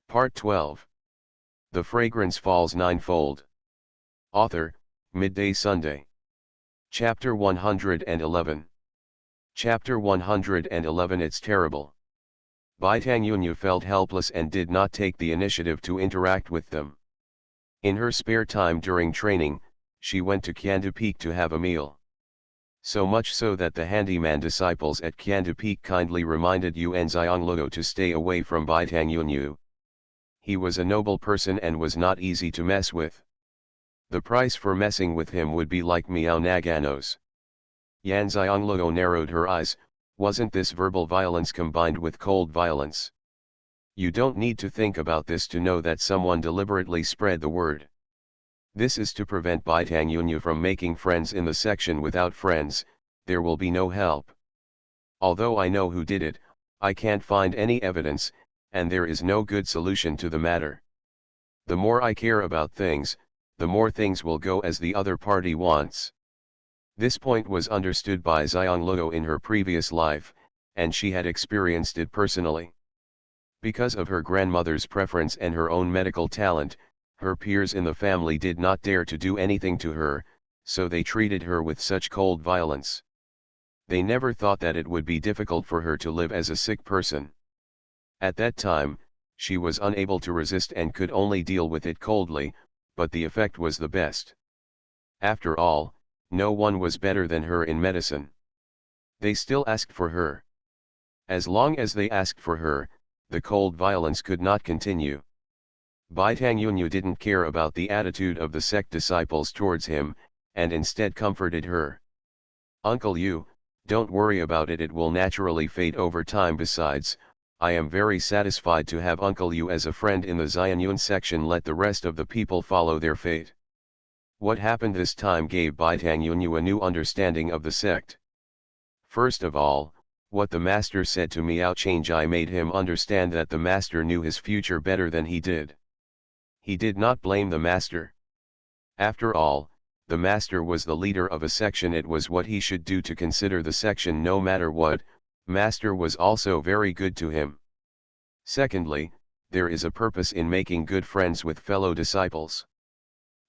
Part 12. The Fragrance Falls Ninefold. Author, Midday Sunday. Chapter 111. Chapter 111. It's terrible. Baitangyunyu felt helpless and did not take the initiative to interact with them. In her spare time during training, she went to Kyandu Peak to have a meal. So much so that the handyman disciples at Kyandu Peak kindly reminded Yuan Xianglou to stay away from Baitangyunyu. He was a noble person and was not easy to mess with. The price for messing with him would be like Miao Nagano's. Yan Xianglou narrowed her eyes. Wasn't this verbal violence combined with cold violence? You don't need to think about this to know that someone deliberately spread the word. This is to prevent Baitangyunyu from making friends in the section. Without friends, there will be no help. Although I know who did it, I can't find any evidence, and there is no good solution to the matter. The more I care about things, the more things will go as the other party wants. This point was understood by Xianglou in her previous life, and she had experienced it personally. Because of her grandmother's preference and her own medical talent, her peers in the family did not dare to do anything to her, so they treated her with such cold violence. They never thought that it would be difficult for her to live as a sick person. At that time, she was unable to resist and could only deal with it coldly, but the effect was the best. After all, no one was better than her in medicine. They still asked for her. As long as they asked for her, the cold violence could not continue. Baitangyunyu didn't care about the attitude of the sect disciples towards him, and instead comforted her. "Uncle Yu, don't worry about it, it will naturally fade over time. Besides, I am very satisfied to have Uncle Yu as a friend in the Xiangyun section. Let the rest of the people follow their fate." What happened this time gave Baitangyunyu a new understanding of the sect. First of all, what the master said to Miao Changjai made him understand that the master knew his future better than he did. He did not blame the master. After all, the master was the leader of a section. It was what he should do to consider the section no matter what. Master was also very good to him. Secondly, there is a purpose in making good friends with fellow disciples.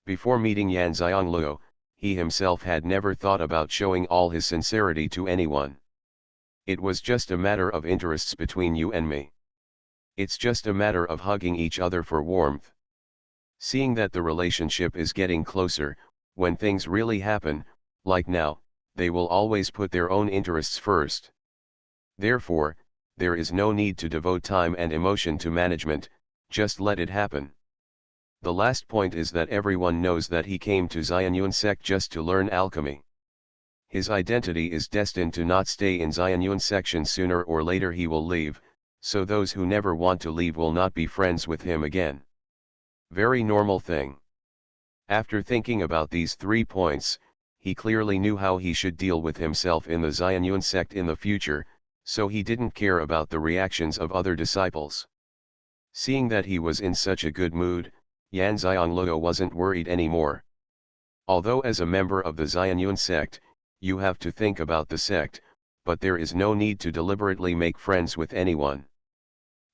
Before meeting Yan Xianglou, he himself had never thought about showing all his sincerity to anyone. It was just a matter of interests between you and me. It's just a matter of hugging each other for warmth. Seeing that the relationship is getting closer, when things really happen, like now, they will always put their own interests first. Therefore, there is no need to devote time and emotion to management, just let it happen. The last point is that everyone knows that he came to Xiangyun sect just to learn alchemy. His identity is destined to not stay in Xiangyun section. Sooner or later he will leave, so those who never want to leave will not be friends with him again. Very normal thing. After thinking about these 3 points, he clearly knew how he should deal with himself in the Xiangyun sect in the future, so he didn't care about the reactions of other disciples. Seeing that he was in such a good mood, Yan Xianglou wasn't worried anymore. Although as a member of the Xiangyun sect, you have to think about the sect, but there is no need to deliberately make friends with anyone.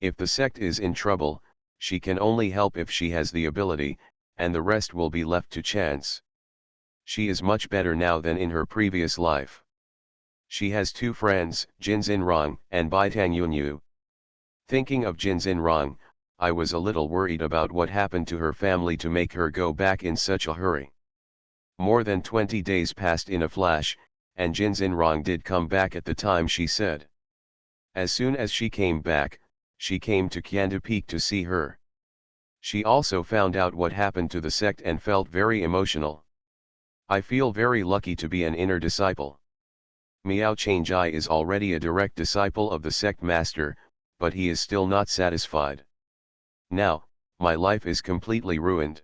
If the sect is in trouble, she can only help if she has the ability, and the rest will be left to chance. She is much better now than in her previous life. She has 2 friends, Jin Xinrong and Baitangyunyu. Thinking of Jin Xinrong, I was a little worried about what happened to her family to make her go back in such a hurry. More than 20 days passed in a flash, and Jin Xinrong did come back at the time she said. As soon as she came back, she came to Kyandu Peak to see her. She also found out what happened to the sect and felt very emotional. I feel very lucky to be an inner disciple. Miao Changjai is already a direct disciple of the sect master, but he is still not satisfied. Now, my life is completely ruined.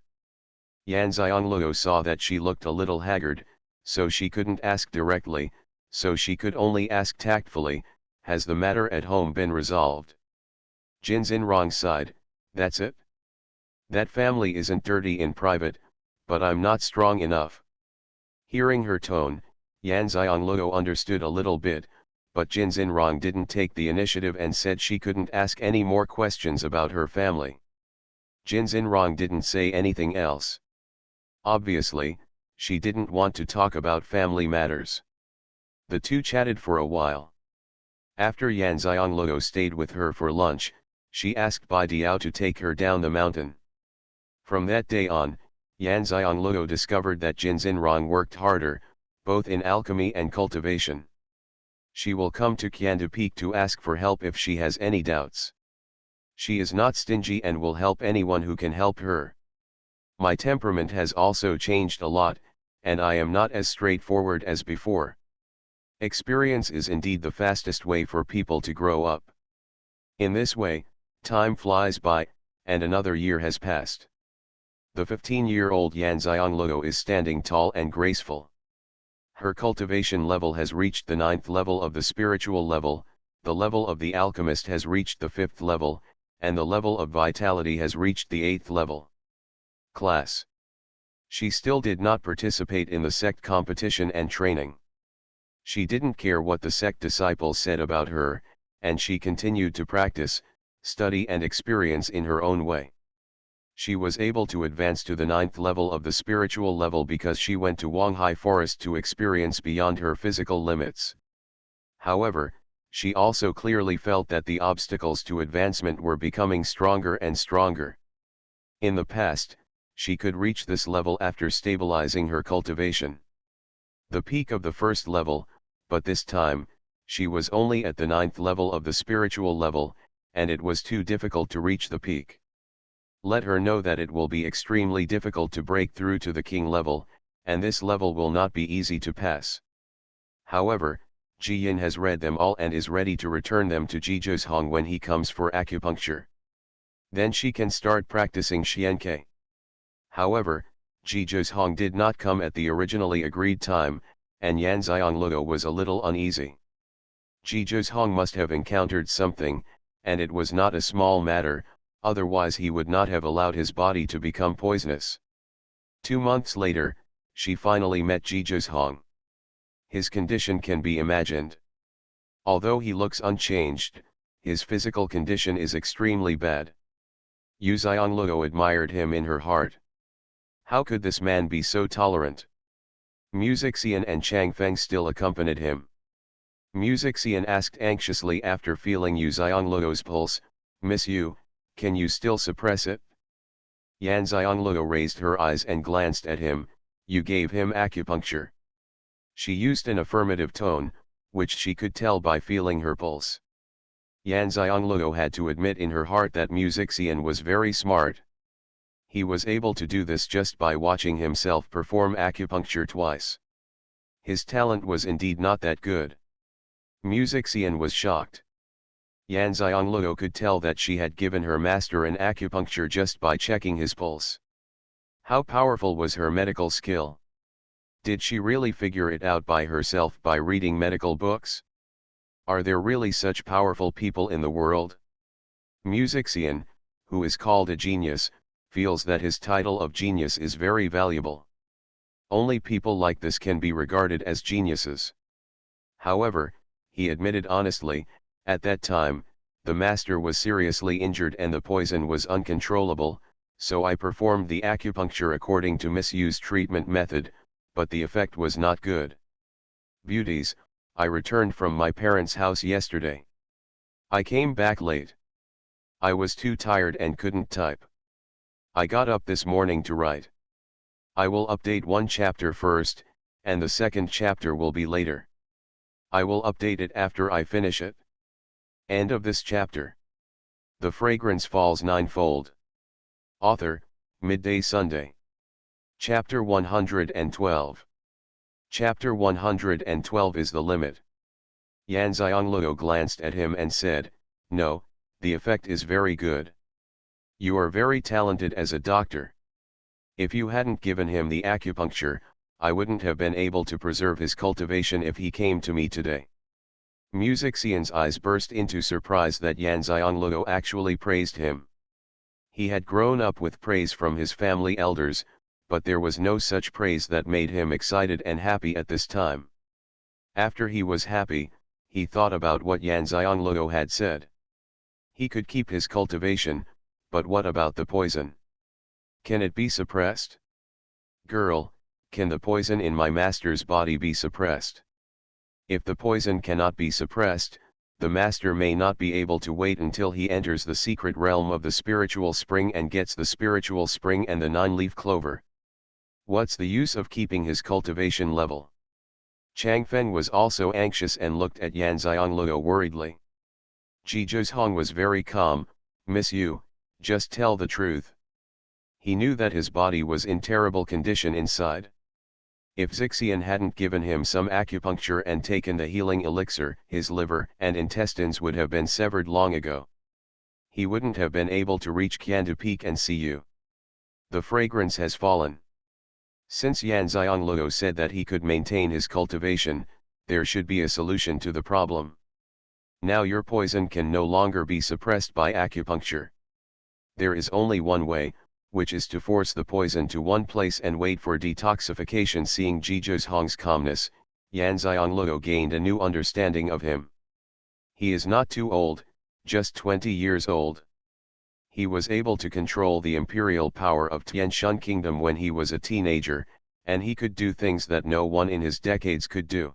Yan Xianglou saw that she looked a little haggard, so she couldn't ask directly, so she could only ask tactfully, "Has the matter at home been resolved?" Jin Xinrong sighed, "That's it. That family isn't dirty in private, but I'm not strong enough." Hearing her tone, Yan Xianglou understood a little bit, but Jin Xinrong didn't take the initiative and said she couldn't ask any more questions about her family. Jin Xinrong didn't say anything else. Obviously, she didn't want to talk about family matters. The two chatted for a while. After Yan Xiangluo stayed with her for lunch, she asked Bai Diao to take her down the mountain. From that day on, Yan Xiangluo discovered that Jin Xinrong worked harder, both in alchemy and cultivation. She will come to Qianda Peak to ask for help if she has any doubts. She is not stingy and will help anyone who can help her. My temperament has also changed a lot, and I am not as straightforward as before. Experience is indeed the fastest way for people to grow up. In this way, time flies by, and another year has passed. The 15-year-old Yan Xiangluo is standing tall and graceful. Her cultivation level has reached the 9th level of the spiritual level, the level of the alchemist has reached the 5th level, and the level of vitality has reached the 8th level. Class. She still did not participate in the sect competition and training. She didn't care what the sect disciples said about her, and she continued to practice, study and experience in her own way. She was able to advance to the 9th level of the spiritual level because she went to Wanghai Forest to experience beyond her physical limits. However, she also clearly felt that the obstacles to advancement were becoming stronger and stronger. In the past, she could reach this level after stabilizing her cultivation. The peak of the 1st level, but this time, she was only at the 9th level of the spiritual level, and it was too difficult to reach the peak. Let her know that it will be extremely difficult to break through to the king level, and this level will not be easy to pass. However, Ji Yin has read them all and is ready to return them to Ji Zhozhong when he comes for acupuncture. Then she can start practicing Xianxia. However, Ji Zhozhong did not come at the originally agreed time, and Yan Xiangluo was a little uneasy. Ji Zhozhong must have encountered something, and it was not a small matter, otherwise he would not have allowed his body to become poisonous. 2 months later, she finally met Ji Zhozhong. His condition can be imagined. Although he looks unchanged, his physical condition is extremely bad. Yu Xiangluo admired him in her heart. How could this man be so tolerant? Musixian and Chang Feng still accompanied him. Musixian asked anxiously after feeling Yu Xiangluo's pulse, "Miss Yu, can you still suppress it?" Yan Xiangluo raised her eyes and glanced at him. "You gave him acupuncture." She used an affirmative tone, which she could tell by feeling her pulse. Yan Xiangluo had to admit in her heart that Musixian was very smart. He was able to do this just by watching himself perform acupuncture twice. His talent was indeed not that good. Musixian was shocked. Yan Xiangluo could tell that she had given her master an acupuncture just by checking his pulse. How powerful was her medical skill? Did she really figure it out by herself by reading medical books? Are there really such powerful people in the world? Musixian, who is called a genius, feels that his title of genius is very valuable. Only people like this can be regarded as geniuses. However, he admitted honestly, at that time, the master was seriously injured and the poison was uncontrollable, so I performed the acupuncture according to Miss Yu's treatment method, but the effect was not good. Beauties, I returned from my parents' house yesterday. I came back late. I was too tired and couldn't type. I got up this morning to write. I will update one chapter first, and the second chapter will be later. I will update it after I finish it. End of this chapter. The Fragrance Falls Ninefold. Author, Midday Sunday. Chapter 112. Chapter 112 is the limit. Yan Xiangluo glanced at him and said, "No, the effect is very good. You are very talented as a doctor. If you hadn't given him the acupuncture, I wouldn't have been able to preserve his cultivation if he came to me today." Musixian's eyes burst into surprise that Yan Xiangluo actually praised him. He had grown up with praise from his family elders, but there was no such praise that made him excited and happy at this time. After he was happy, he thought about what Yan Xiangluo had said. He could keep his cultivation, but what about the poison? Can it be suppressed? Girl, can the poison in my master's body be suppressed? If the poison cannot be suppressed, the master may not be able to wait until he enters the secret realm of the spiritual spring and gets the spiritual spring and the 9-leaf clover. What's the use of keeping his cultivation level? Changfeng was also anxious and looked at Yan Xiangluo worriedly. Xuanhuan was very calm. Miss Yu, just tell the truth. He knew that his body was in terrible condition inside. If Xianxian hadn't given him some acupuncture and taken the healing elixir, his liver and intestines would have been severed long ago. He wouldn't have been able to reach Qiandu Peak and see you. The fragrance has fallen. Since Yan Xiangluo said that he could maintain his cultivation, there should be a solution to the problem. Now your poison can no longer be suppressed by acupuncture. There is only one way, which is to force the poison to one place and wait for detoxification. Seeing Xuanhuan's calmness, Yan Xiangluo gained a new understanding of him. He is not too old, just 20 years old. He was able to control the imperial power of Tianshan Kingdom when he was a teenager, and he could do things that no one in his decades could do.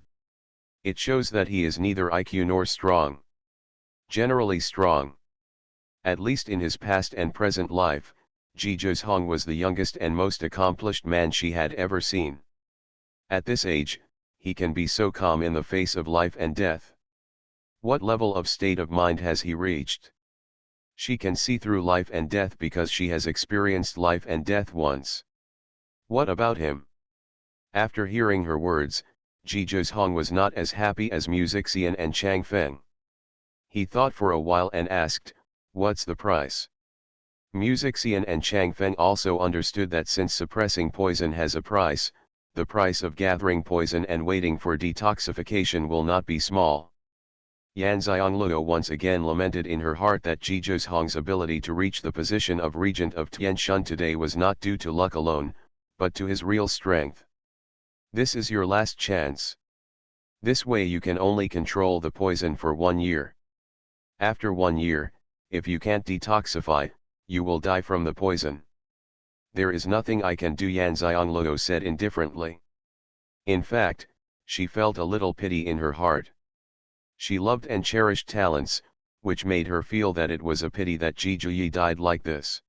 It shows that he is neither IQ nor strong. Generally strong. At least in his past and present life, Xuanhuan was the youngest and most accomplished man she had ever seen. At this age, he can be so calm in the face of life and death. What level of state of mind has he reached? She can see through life and death because she has experienced life and death once. What about him? After hearing her words, Xuanhuan was not as happy as Xianxia and Changfeng. He thought for a while and asked, "What's the price?" Xianxia and Changfeng also understood that since suppressing poison has a price, the price of gathering poison and waiting for detoxification will not be small. Yan Xiangluo once again lamented in her heart that Xuanhuan's ability to reach the position of regent of Tianshan today was not due to luck alone, but to his real strength. This is your last chance. This way you can only control the poison for 1 year. After 1 year, if you can't detoxify, you will die from the poison. There is nothing I can do, Yan Xiangluo said indifferently. In fact, she felt a little pity in her heart. She loved and cherished talents, which made her feel that it was a pity that Zhiyi died like this.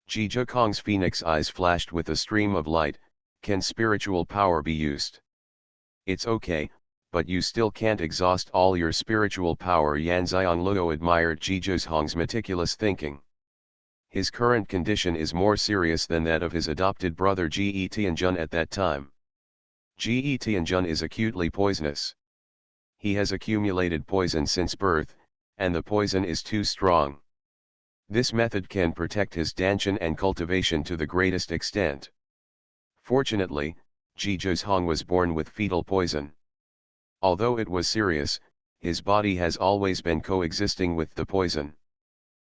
Zhikong's phoenix eyes flashed with a stream of light. Can spiritual power be used? It's okay, but you still can't exhaust all your spiritual power. Yan Xiangluo admired Zhikong's meticulous thinking. His current condition is more serious than that of his adopted brother Ge Tianjun at that time. Ge Tianjun is acutely poisonous. He has accumulated poison since birth, and the poison is too strong. This method can protect his danshan and cultivation to the greatest extent. Fortunately, Xuanhuan was born with fetal poison. Although it was serious, his body has always been coexisting with the poison.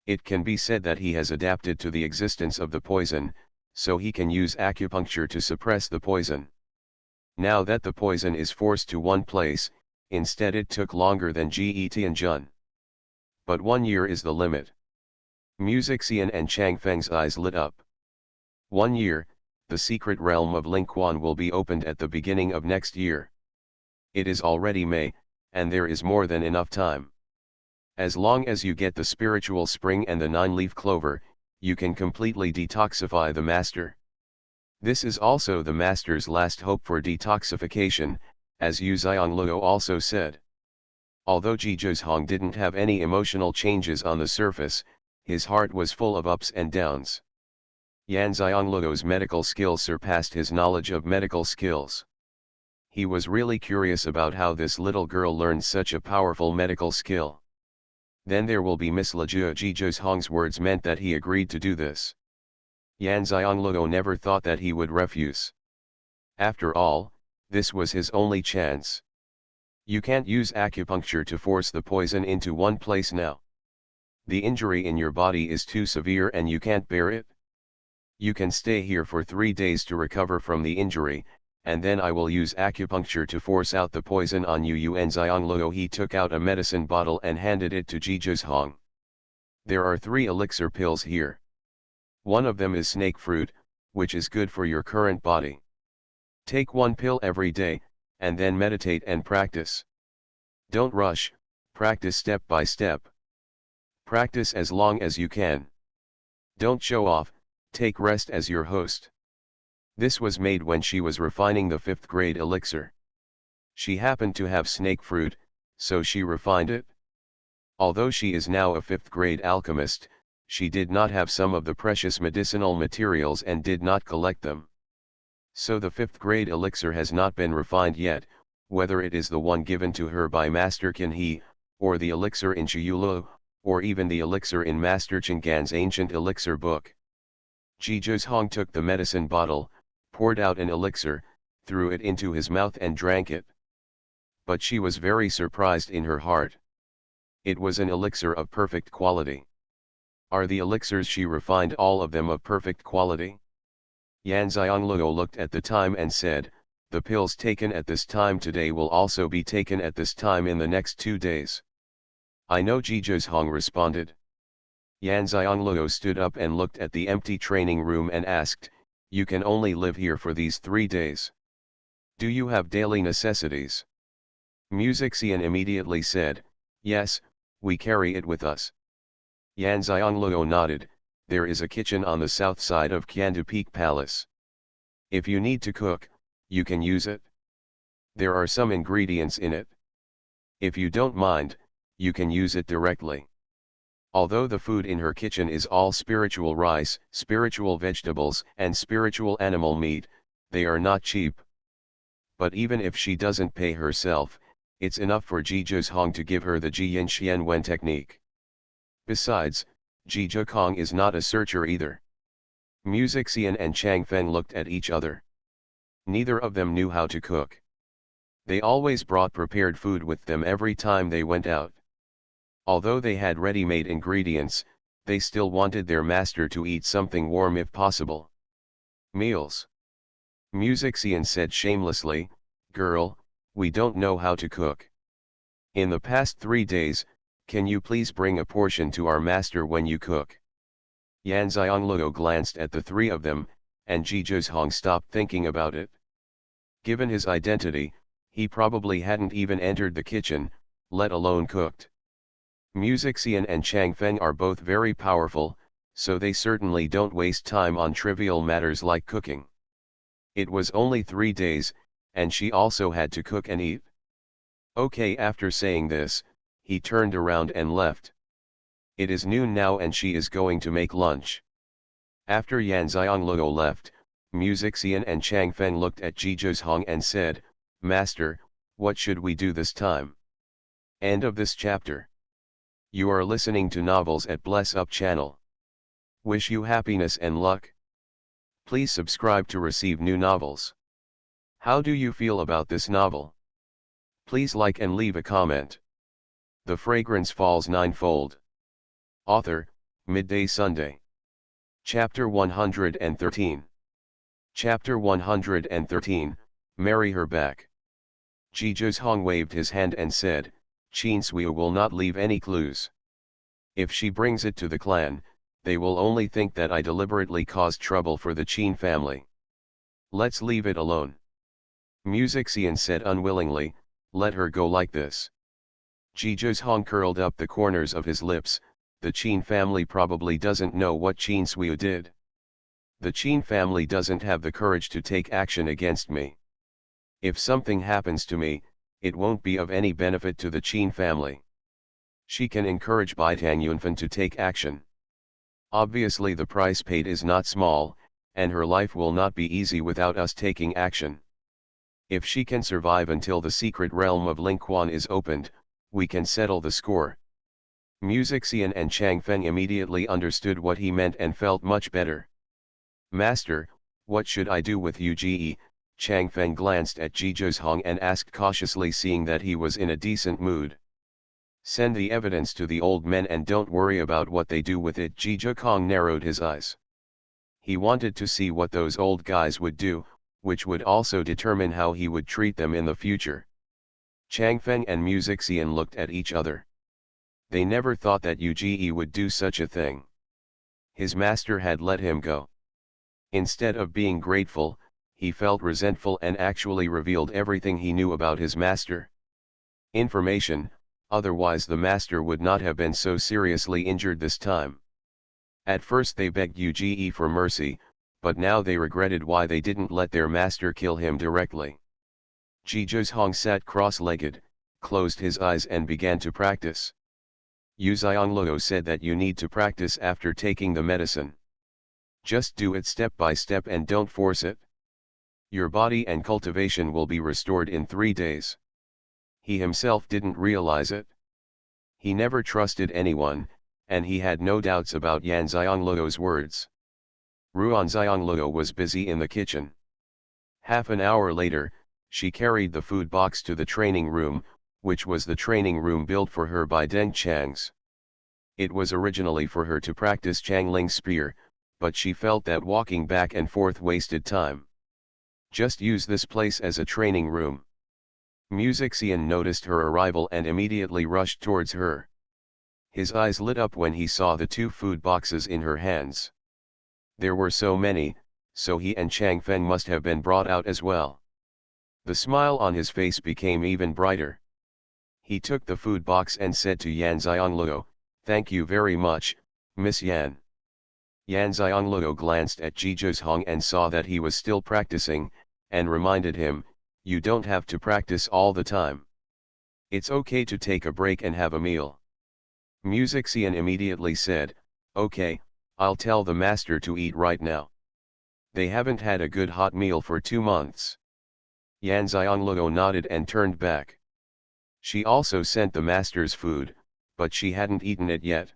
It can be said that he has adapted to the existence of the poison, so he can use acupuncture to suppress the poison. Now that the poison is forced to one place, instead it took longer than Ge Tianjun. But 1 year is the limit. Xianxia and Changfeng's eyes lit up. 1 year, the secret realm of Lingquan will be opened at the beginning of next year. It is already May, and there is more than enough time. As long as you get the spiritual spring and the 9-leaf clover, you can completely detoxify the master. This is also the master's last hope for detoxification, as Yu Xiangluo also said. Although Xuanhuan didn't have any emotional changes on the surface, his heart was full of ups and downs. Yan Xiangluo's medical skills surpassed his knowledge of medical skills. He was really curious about how this little girl learned such a powerful medical skill. Then there will be Miss Lejua. Xuanhuan's words meant that he agreed to do this. Yan Xiangluo never thought that he would refuse. After all, this was his only chance. You can't use acupuncture to force the poison into one place now. The injury in your body is too severe and you can't bear it. You can stay here for 3 days to recover from the injury, and then I will use acupuncture to force out the poison on you. Yan Xiangluo. He took out a medicine bottle and handed it to Xuanhuan. There are 3 elixir pills here. One of them is snake fruit, which is good for your current body. Take one pill every day, and then meditate and practice. Don't rush, practice step by step. Practice as long as you can. Don't show off, take rest as your host. This was made when she was refining the 5th grade elixir. She happened to have snake fruit, so she refined it. Although she is now a 5th grade alchemist, she did not have some of the precious medicinal materials and did not collect them. So the 5th grade elixir has not been refined yet, whether it is the one given to her by Master Qin He, or the elixir in Chiyulu, or even the elixir in Master Chang'an's ancient elixir book. Jizhong took the medicine bottle, poured out an elixir, threw it into his mouth and drank it. But she was very surprised in her heart. It was an elixir of perfect quality. Are the elixirs she refined all of them of perfect quality? Yanxiangluo looked at the time and said, the pills taken at this time today will also be taken at this time in the next 2 days. I know, Jizhong responded. Yanxiangluo stood up and looked at the empty training room and asked, you can only live here for these 3 days. Do you have daily necessities? Xian immediately said, yes, we carry it with us. Yanxiangluo nodded, there is a kitchen on the south side of Qiandu Peak Palace. If you need to cook, you can use it. There are some ingredients in it. If you don't mind, you can use it directly. Although the food in her kitchen is all spiritual rice, spiritual vegetables and spiritual animal meat, they are not cheap. But even if she doesn't pay herself, it's enough for Jizhong to give her the Jiyan Xianwen technique. Besides, Jizhong is not a searcher either. Xian and Changfeng looked at each other. Neither of them knew how to cook. They always brought prepared food with them every time they went out. Although they had ready-made ingredients, they still wanted their master to eat something warm if possible. Meals. Xian said shamelessly, girl, we don't know how to cook. In the past 3 days, can you please bring a portion to our master when you cook? Yanxiangluo glanced at the 3 of them, and Jizhong stopped thinking about it. Given his identity, he probably hadn't even entered the kitchen, let alone cooked. Xian and Changfeng are both very powerful, so they certainly don't waste time on trivial matters like cooking. It was only 3 days, and she also had to cook and eat. Okay, after saying this, he turned around and left. It is noon now and she is going to make lunch. After Yanxiangluo left, Xian and Changfeng looked at Jizhong and said, Master, what should we do this time? End of this chapter. You are listening to novels at Bless Up channel. Wish you happiness and luck. Please subscribe to receive new novels. How do you feel about this novel? Please like and leave a comment. The Fragrance Falls Ninefold. Author, Midday Sunday. Chapter 113. Chapter 113, Marry Her Back. Jizhong waved his hand and said, Qin Sui will not leave any clues. If she brings it to the clan, they will only think that I deliberately caused trouble for the Qin family. Let's leave it alone. Xian said unwillingly, let her go like this. Jizhong curled up the corners of his lips, the Qin family probably doesn't know what Qin Sui did. The Qin family doesn't have the courage to take action against me. If something happens to me, it won't be of any benefit to the Qin family. She can encourage Baitang Yunfan to take action. Obviously the price paid is not small, and her life will not be easy without us taking action. If she can survive until the secret realm of Lingquan is opened, we can settle the score. Xian and Changfeng immediately understood what he meant and felt much better. Master, what should I do with Uge? Changfeng glanced at Jizhong and asked cautiously, seeing that he was in a decent mood. Send the evidence to the old men and don't worry about what they do with it. Jizhong narrowed his eyes. He wanted to see what those old guys would do, which would also determine how he would treat them in the future. Changfeng and Xian looked at each other. They never thought that Uge would do such a thing. His master had let him go. Instead of being grateful, he felt resentful and actually revealed everything he knew about his master. Information, otherwise the master would not have been so seriously injured this time. At first they begged Uge for mercy, but now they regretted why they didn't let their master kill him directly. Xuanhuan sat cross-legged, closed his eyes and began to practice. Yu Xianglou said that you need to practice after taking the medicine. Just do it step by step and don't force it. Your body and cultivation will be restored in 3 days. He himself didn't realize it. He never trusted anyone, and he had no doubts about Yan Xiangluo's words. Ruan Xiangluo was busy in the kitchen. Half an hour later, she carried the food box to the training room, which was the training room built for her by Deng Chang's. It was originally for her to practice Changling's spear, but she felt that walking back and forth wasted time. Just use this place as a training room. Xian noticed her arrival and immediately rushed towards her. His eyes lit up when he saw the 2 food boxes in her hands. There were so many, so he and Chang Feng must have been brought out as well. The smile on his face became even brighter. He took the food box and said to Yan Xiangluo, "Thank you very much, Miss Yan." Yan Xiangluo glanced at Xuanhuan and saw that he was still practicing, and reminded him, "You don't have to practice all the time. It's okay to take a break and have a meal." Xian immediately said, "Okay, I'll tell the master to eat right now. They haven't had a good hot meal for 2 months." Yan Xiangluo nodded and turned back. She also sent the master's food, but she hadn't eaten it yet.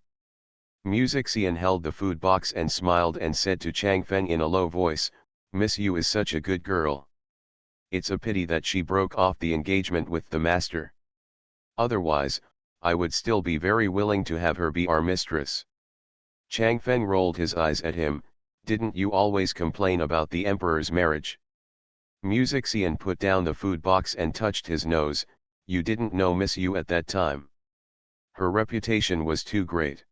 Xian held the food box and smiled and said to Chang Feng in a low voice, "Miss Yu is such a good girl. It's a pity that she broke off the engagement with the master. Otherwise, I would still be very willing to have her be our mistress." Chang Feng rolled his eyes at him, "Didn't you always complain about the emperor's marriage?" Xian put down the food box and touched his nose, "You didn't know Miss Yu at that time. Her reputation was too great.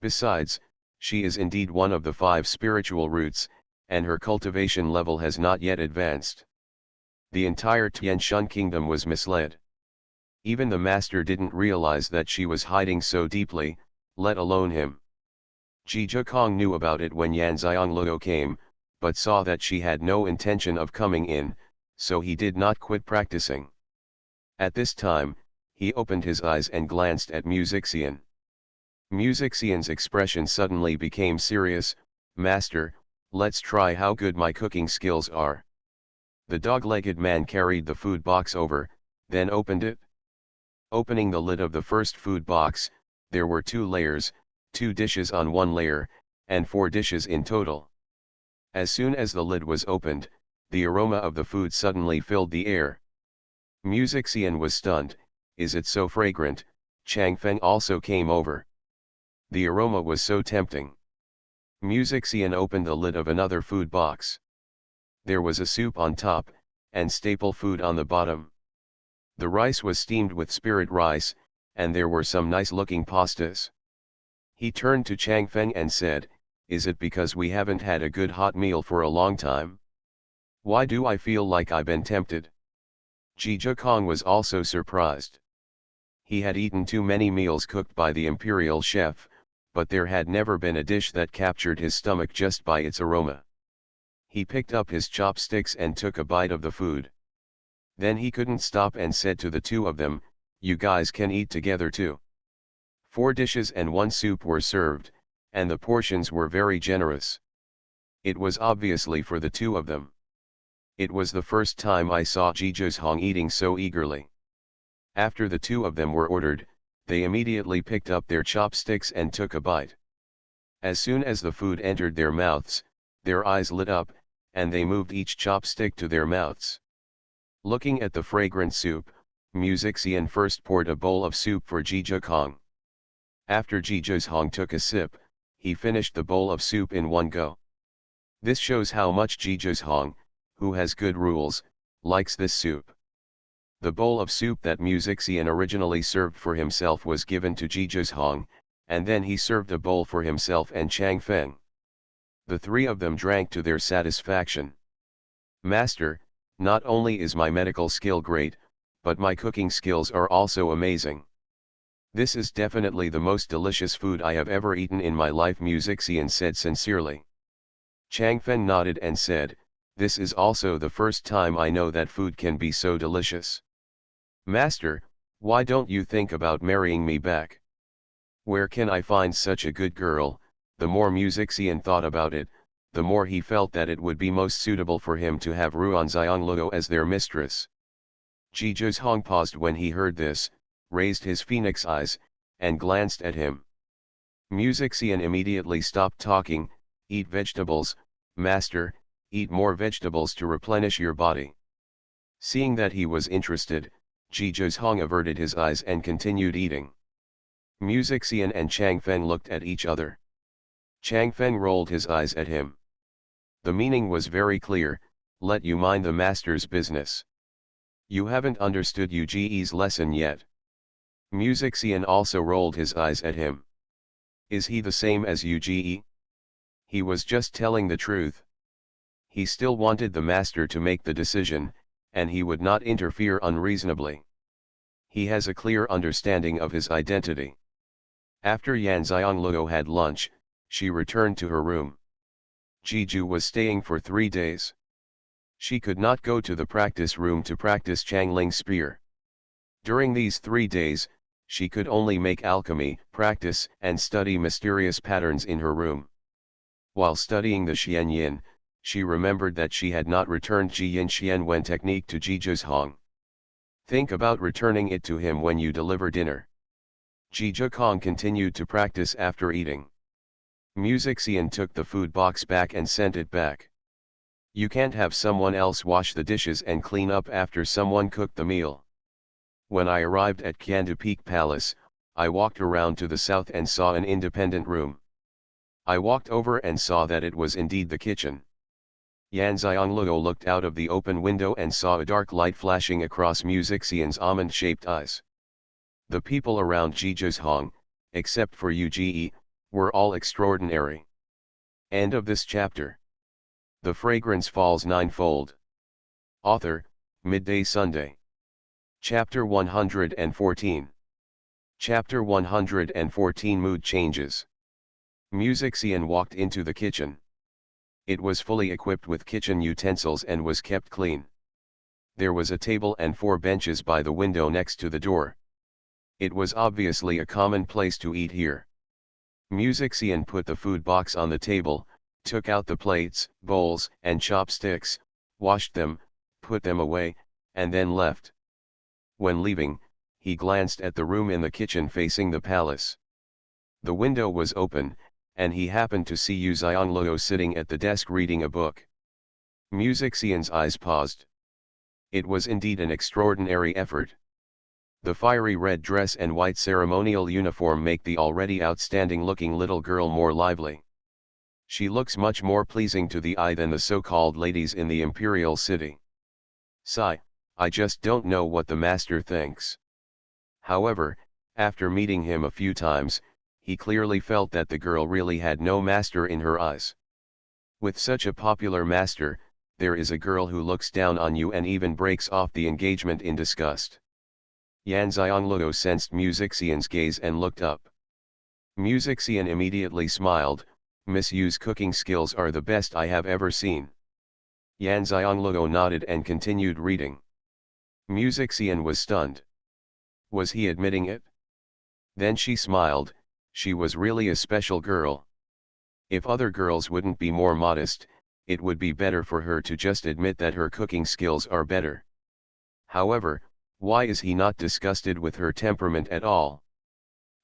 Besides, she is indeed one of the 5 spiritual roots, and her cultivation level has not yet advanced. The entire Tianshan kingdom was misled. Even the master didn't realize that she was hiding so deeply, let alone him. Kong knew about it when Yan Xiangluo came, but saw that she had no intention of coming in, so he did not quit practicing. At this time, he opened his eyes and glanced at Xian. Xian's expression suddenly became serious. "Master, let's try how good my cooking skills are." The dog-legged man carried the food box over, then opened it. Opening the lid of the first food box, there were 2 layers, 2 dishes on 1 layer, and 4 dishes in total. As soon as the lid was opened, the aroma of the food suddenly filled the air. Xian was stunned. "Is it so fragrant?" Chang Feng also came over. The aroma was so tempting. Xian opened the lid of another food box. There was a soup on top, and staple food on the bottom. The rice was steamed with spirit rice, and there were some nice-looking pastas. He turned to Chang Feng and said, "Is it because we haven't had a good hot meal for a long time? Why do I feel like I've been tempted?" Kong was also surprised. He had eaten too many meals cooked by the imperial chef, but there had never been a dish that captured his stomach just by its aroma. He picked up his chopsticks and took a bite of the food. Then he couldn't stop and said to the 2 of them, "You guys can eat together too." 4 dishes and 1 soup were served, and the portions were very generous. It was obviously for the 2 of them. It was the first time I saw Xuanhuan eating so eagerly. After the 2 of them were ordered, they immediately picked up their chopsticks and took a bite. As soon as the food entered their mouths, their eyes lit up, and they moved each chopstick to their mouths. Looking at the fragrant soup, Xian first poured a bowl of soup for Kong. After Xuanhuan took a sip, he finished the bowl of soup in one go. This shows how much Xuanhuan, who has good rules, likes this soup. The bowl of soup that Xian originally served for himself was given to Xuanhuan, and then he served a bowl for himself and Chang Feng. The three of them drank to their satisfaction. "Master, not only is my medical skill great, but my cooking skills are also amazing. This is definitely the most delicious food I have ever eaten in my life," Xian said sincerely. Chang Feng nodded and said, "This is also the first time I know that food can be so delicious. Master, why don't you think about marrying me back? Where can I find such a good girl?" The more Xian thought about it, the more he felt that it would be most suitable for him to have Ruan Xiangluo as their mistress. Ji Zhong paused when he heard this, raised his phoenix eyes, and glanced at him. Xian immediately stopped talking. "Eat vegetables, master, eat more vegetables to replenish your body." Seeing that he was interested, Ji Zhong averted his eyes and continued eating. Xian and Chang Feng looked at each other. Chang Feng rolled his eyes at him. The meaning was very clear: let you mind the master's business. You haven't understood Uge's lesson yet. Xian also rolled his eyes at him. Is he the same as Uge? He was just telling the truth. He still wanted the master to make the decision, and he would not interfere unreasonably. He has a clear understanding of his identity. After Yan Xiangluo had lunch, she returned to her room. Jiju was staying for 3 days. She could not go to the practice room to practice Changling's spear. During these 3 days, she could only make alchemy, practice and study mysterious patterns in her room. While studying the Xianyin, she remembered that she had not returned Jiyin Xianwen technique to Ji Zhong. Think about returning it to him when you deliver dinner. Ji Zhong continued to practice after eating. Xian took the food box back and sent it back. You can't have someone else wash the dishes and clean up after someone cooked the meal. When I arrived at Kyandu Peak Palace, I walked around to the south and saw an independent room. I walked over and saw that it was indeed the kitchen. Yan Xiangluo looked out of the open window and saw a dark light flashing across Xian's almond-shaped eyes. The people around Ji Zhong, except for Uge, were all extraordinary. End of this chapter. The Fragrance Falls Ninefold. Author, Midday Sunday. Chapter 114. Chapter 114 Mood Changes. Xian walked into the kitchen. It was fully equipped with kitchen utensils and was kept clean. There was a table and 4 benches by the window next to the door. It was obviously a common place to eat here. Xian put the food box on the table, took out the plates, bowls, and chopsticks, washed them, put them away, and then left. When leaving, he glanced at the room in the kitchen facing the palace. The window was open, and he happened to see Yu Xiangluo sitting at the desk reading a book. Xian's eyes paused. It was indeed an extraordinary effort. The fiery red dress and white ceremonial uniform make the already outstanding-looking little girl more lively. She looks much more pleasing to the eye than the so-called ladies in the imperial city. Sigh, I just don't know what the master thinks. However, after meeting him a few times, he clearly felt that the girl really had no master in her eyes. With such a popular master, there is a girl who looks down on you and even breaks off the engagement in disgust. Yan Xiangluo sensed Xian's gaze and looked up. Xian immediately smiled. Miss Yu's cooking skills are the best I have ever seen. Yan Xiangluo nodded and continued reading. Xian was stunned. Was he admitting it? Then she smiled. She was really a special girl. If other girls wouldn't be more modest, it would be better for her to just admit that her cooking skills are better. However, why is he not disgusted with her temperament at all?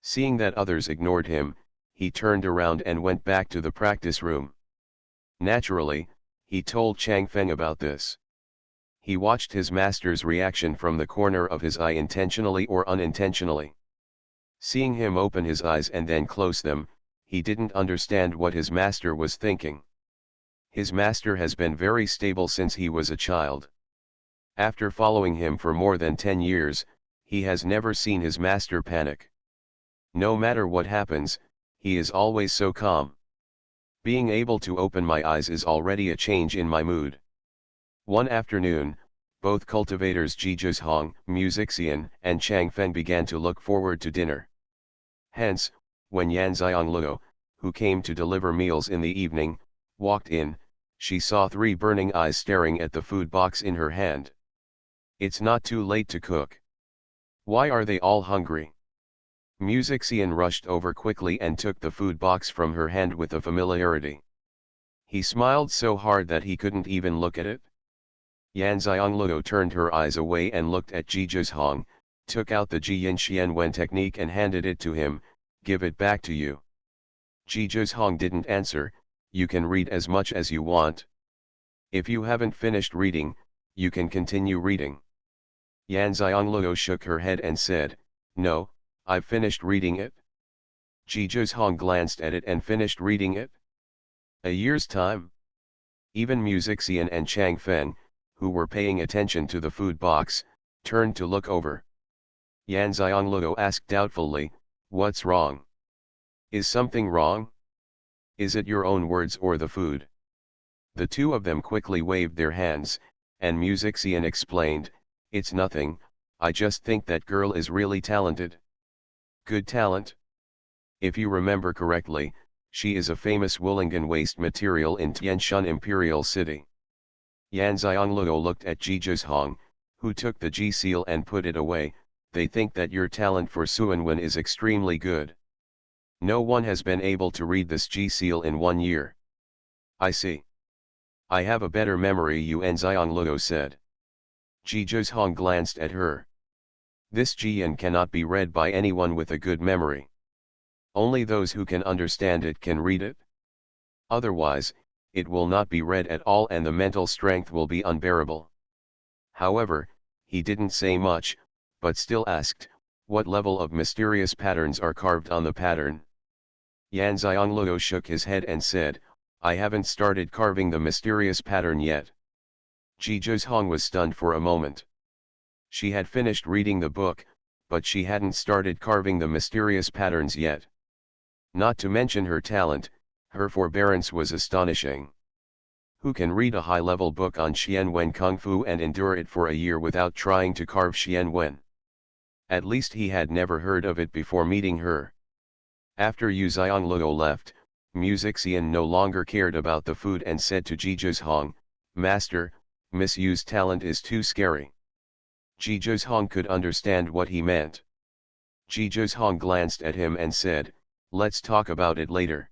Seeing that others ignored him, he turned around and went back to the practice room. Naturally, he told Chang Feng about this. He watched his master's reaction from the corner of his eye, intentionally or unintentionally. Seeing him open his eyes and then close them, he didn't understand what his master was thinking. His master has been very stable since he was a child. After following him for more than 10 years, he has never seen his master panic. No matter what happens, he is always so calm. Being able to open my eyes is already a change in my mood. One afternoon, both cultivators Xuanhuan, Xianxia, and Chang Feng began to look forward to dinner. Hence, when Yan Xiangluo, who came to deliver meals in the evening, walked in, she saw 3 burning eyes staring at the food box in her hand. It's not too late to cook. Why are they all hungry? Xian rushed over quickly and took the food box from her hand with a familiarity. He smiled so hard that he couldn't even look at it. Yan Xiangluo turned her eyes away and looked at Xuanhuan, took out the Xianxia technique and handed it to him. Give it back to you. Xuanhuan didn't answer. You can read as much as you want. If you haven't finished reading, you can continue reading. Yan Xiangluo shook her head and said, No, I've finished reading it. Xuanhuan glanced at it and finished reading it. A year's time? Even Xian and Chang Feng, who were paying attention to the food box, turned to look over. Yan Xiangluo asked doubtfully, What's wrong? Is something wrong? Is it your own words or the food? The two of them quickly waved their hands, and Xian explained, It's nothing, I just think that girl is really talented. Good talent? If you remember correctly, she is a famous Wollongong waste material in Tianshan Imperial City. Yan Xiangluo looked at Xuanhuan, who took the G seal and put it away. They think that your talent for Xuanhuan is extremely good. No one has been able to read this G seal in 1 year. I see. I have a better memory, Yan Xiangluo said. Xuanhuan glanced at her. This Jian cannot be read by anyone with a good memory. Only those who can understand it can read it. Otherwise, it will not be read at all and the mental strength will be unbearable. However, he didn't say much, but still asked, What level of mysterious patterns are carved on the pattern? Yan Xiangluo shook his head and said, I haven't started carving the mysterious pattern yet. Xuanhuan was stunned for a moment. She had finished reading the book, but she hadn't started carving the mysterious patterns yet. Not to mention her talent, her forbearance was astonishing. Who can read a high-level book on Xuanhuan Kung Fu and endure it for a year without trying to carve Xuanhuan? At least he had never heard of it before meeting her. After Yu Xiangluo left, Xian no longer cared about the food and said to Xuanhuan, Master, Miss Yu's talent is too scary. Xuanhuan could understand what he meant. Xuanhuan glanced at him and said, Let's talk about it later.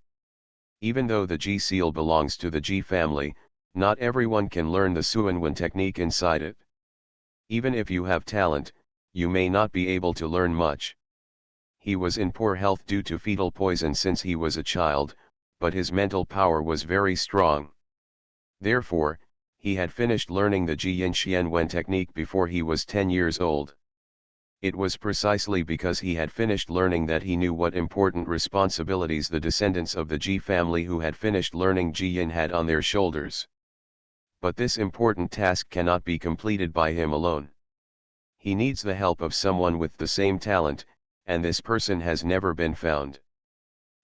Even though the G seal belongs to the G family, not everyone can learn the Xuanhuan technique inside it. Even if you have talent, you may not be able to learn much. He was in poor health due to fetal poison since he was a child, but his mental power was very strong. Therefore, he had finished learning the Xianxia technique before he was 10 years old. It was precisely because he had finished learning that he knew what important responsibilities the descendants of the Ji family who had finished learning Jian had on their shoulders. But this important task cannot be completed by him alone. He needs the help of someone with the same talent, and this person has never been found.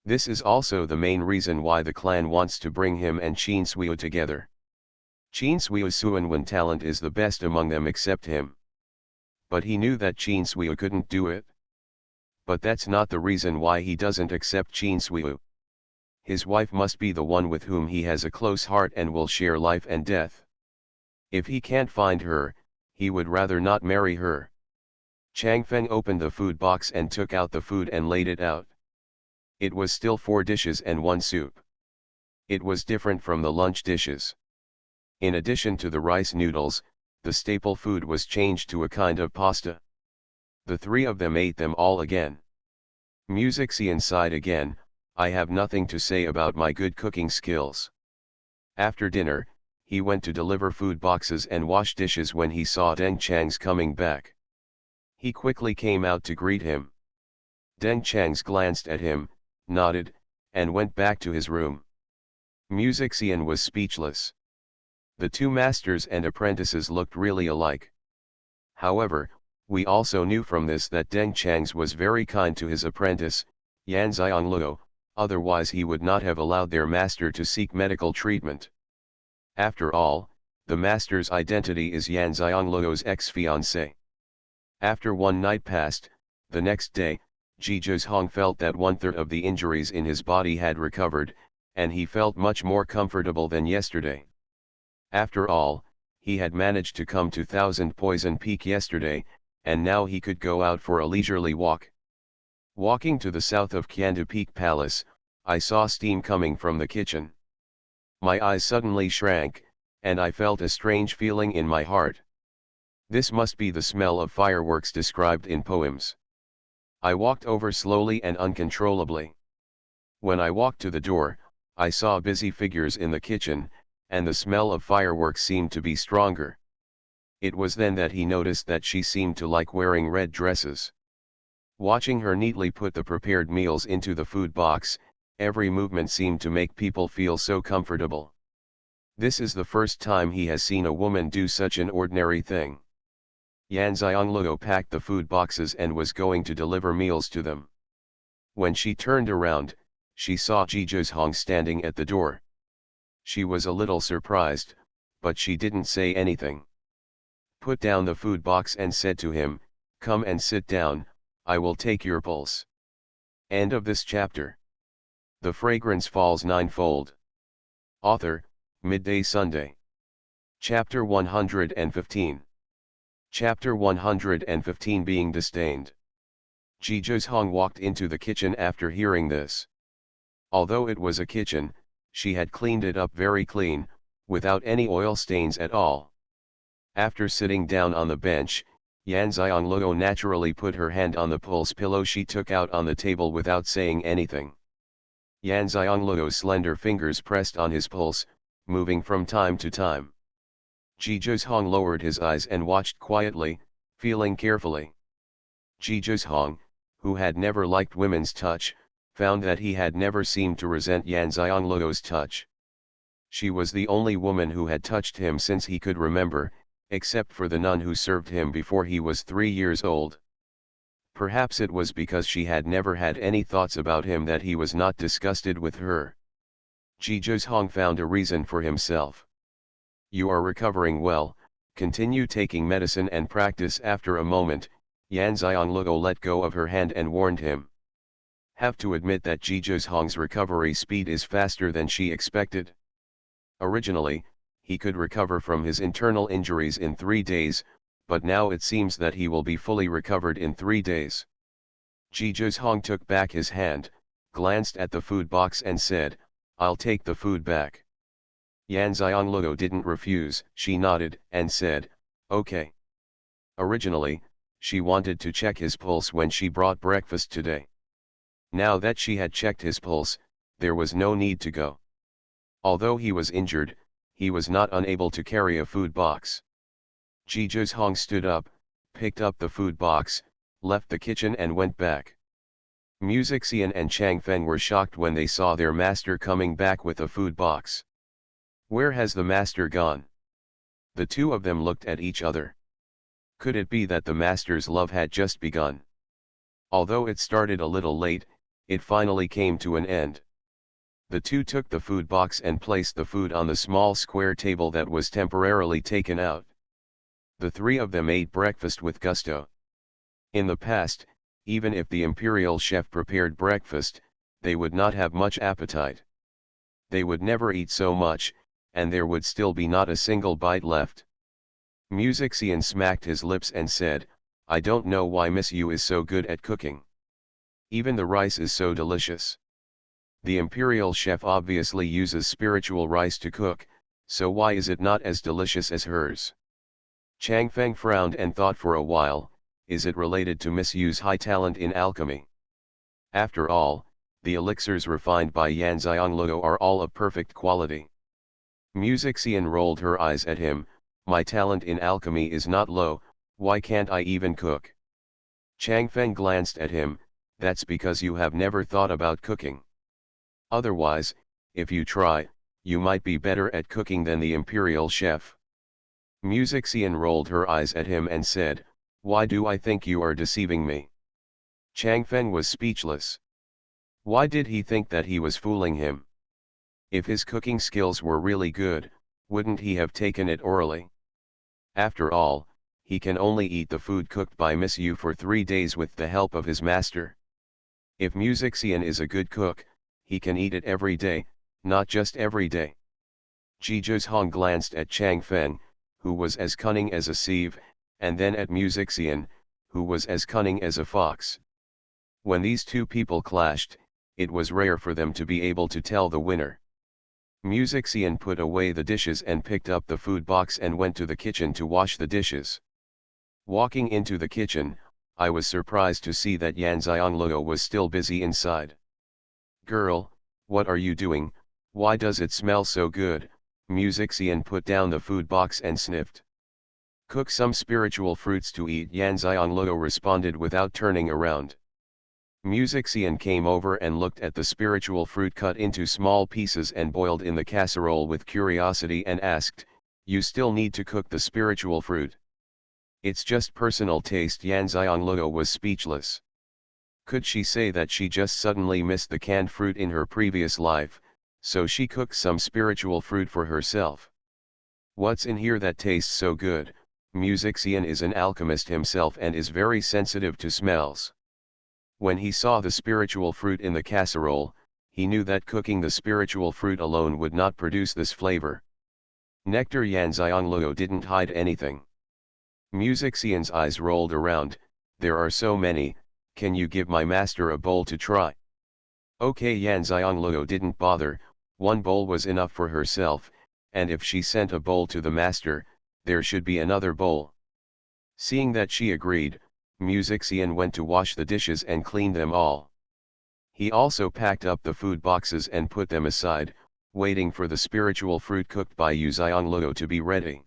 This is also the main reason why the clan wants to bring him and Qin Suiyu together. Qin Suiyu's Xuanhuan talent is the best among them except him. But he knew that Qin Suiyu couldn't do it. But that's not the reason why he doesn't accept Qin Suiyu. His wife must be the one with whom he has a close heart and will share life and death. If he can't find her, he would rather not marry her. Chang Feng opened the food box and took out the food and laid it out. It was still 4 dishes and 1 soup. It was different from the lunch dishes. In addition to the rice noodles, the staple food was changed to a kind of pasta. The 3 of them ate them all again. Xian sighed again, I have nothing to say about my good cooking skills. After dinner, he went to deliver food boxes and wash dishes when he saw Deng Chang's coming back. He quickly came out to greet him. Deng Chang's glanced at him, nodded, and went back to his room. Xian was speechless. The 2 masters and apprentices looked really alike. However, We also knew from this that Deng Chang's was very kind to his apprentice, Yan Xiangluo, otherwise he would not have allowed their master to seek medical treatment. After all, the master's identity is Yan Xiangluo's ex-fiancée. After one night passed, the next day, Ji Zhong felt that one-third of the injuries in his body had recovered, and he felt much more comfortable than yesterday. After all, he had managed to come to Thousand Poison Peak yesterday, and now he could go out for a leisurely walk. Walking to the south of Qiandu Peak Palace, I saw steam coming from the kitchen. My eyes suddenly shrank, and I felt a strange feeling in my heart. This must be the smell of fireworks described in poems. I walked over slowly and uncontrollably. When I walked to the door, I saw busy figures in the kitchen, and the smell of fireworks seemed to be stronger. It was then that he noticed that she seemed to like wearing red dresses. Watching her neatly put the prepared meals into the food box, every movement seemed to make people feel so comfortable. This is the first time he has seen a woman do such an ordinary thing. Yan Xiangluo packed the food boxes and was going to deliver meals to them. When she turned around, she saw Ji Zhong standing at the door. She was a little surprised, but she didn't say anything. Put down the food box and said to him, "Come and sit down, I will take your pulse." End of this chapter. The Fragrance Falls Ninefold. Author, Midday Sunday. Chapter 115. Chapter 115 Being Disdained. Ji Zhong walked into the kitchen after hearing this. Although it was a kitchen, she had cleaned it up very clean, without any oil stains at all. After sitting down on the bench, Yan Xiangluo naturally put her hand on the pulse pillow she took out on the table without saying anything. Yan Xiangluo's slender fingers pressed on his pulse, moving from time to time. Ji Zhong lowered his eyes and watched quietly, feeling carefully. Ji Zhong, who had never liked women's touch, found that he had never seemed to resent Yan Xiangluo's touch. She was the only woman who had touched him since he could remember, except for the nun who served him before he was 3 years old. Perhaps it was because she had never had any thoughts about him that he was not disgusted with her. Ji Zhong found a reason for himself. "You are recovering well, continue taking medicine and practice." After a moment, Yan Xiangluo let go of her hand and warned him. Have to admit that Ji Zhong's recovery speed is faster than she expected. Originally, he could recover from his internal injuries in 3 days, but now it seems that he will be fully recovered in 3 days. Ji Zhong took back his hand, glanced at the food box and said, "I'll take the food back." Yan Xiangluo didn't refuse, she nodded and said, "Okay." Originally, she wanted to check his pulse when she brought breakfast today. Now that she had checked his pulse, there was no need to go. Although he was injured, he was not unable to carry a food box. Ji Zhong stood up, picked up the food box, left the kitchen and went back. Xian and Chang Feng were shocked when they saw their master coming back with a food box. Where has the master gone? The two of them looked at each other. Could it be that the master's love had just begun? Although it started a little late, it finally came to an end. The two took the food box and placed the food on the small square table that was temporarily taken out. The three of them ate breakfast with gusto. In the past, even if the imperial chef prepared breakfast, they would not have much appetite. They would never eat so much, and there would still be not a single bite left. Xian smacked his lips and said, "I don't know why Miss Yu is so good at cooking. Even the rice is so delicious. The imperial chef obviously uses spiritual rice to cook, so why is it not as delicious as hers?" Chang Feng frowned and thought for a while, is it related to Miss Yu's high talent in alchemy? After all, the elixirs refined by Yan Xiangluo are all of perfect quality. Xian rolled her eyes at him, "My talent in alchemy is not low, why can't I even cook?" Chang Feng glanced at him, "That's because you have never thought about cooking. Otherwise, if you try, you might be better at cooking than the imperial chef." Xian rolled her eyes at him and said, Why do I think you are deceiving me? Changfeng was speechless. Why did he think that he was fooling him? If his cooking skills were really good, wouldn't he have taken it orally? After all, he can only eat the food cooked by Miss Yu for 3 days with the help of his master. If Xian is a good cook, he can eat it every day, not just every day. Xuanhuan glanced at Changfeng, who was as cunning as a sieve, and then at Xian, who was as cunning as a fox. When these two people clashed, it was rare for them to be able to tell the winner. Xian put away the dishes and picked up the food box and went to the kitchen to wash the dishes. Walking into the kitchen, I was surprised to see that Yanxiangluo was still busy inside. "Girl, what are you doing? Why does it smell so good?" Xian put down the food box and sniffed. "Cook some spiritual fruits to eat," Yanxiangluo responded without turning around. Xian came over and looked at the spiritual fruit cut into small pieces and boiled in the casserole with curiosity and asked, "You still need to cook the spiritual fruit?" "It's just personal taste." Yanxiangluo was speechless. Could she say that she just suddenly missed the canned fruit in her previous life, so she cooks some spiritual fruit for herself? "What's in here that tastes so good?" Xian is an alchemist himself and is very sensitive to smells. When he saw the spiritual fruit in the casserole, he knew that cooking the spiritual fruit alone would not produce this flavor. Nectar Yanxiangluo didn't hide anything. Xian's eyes rolled around. "There are so many, can you give my master a bowl to try?" Okay, Yanxiangluo didn't bother, 1 bowl was enough for herself, and if she sent a bowl to the master, there should be another bowl. Seeing that she agreed, Xian went to wash the dishes and clean them all. He also packed up the food boxes and put them aside, waiting for the spiritual fruit cooked by Yanxiangluo to be ready.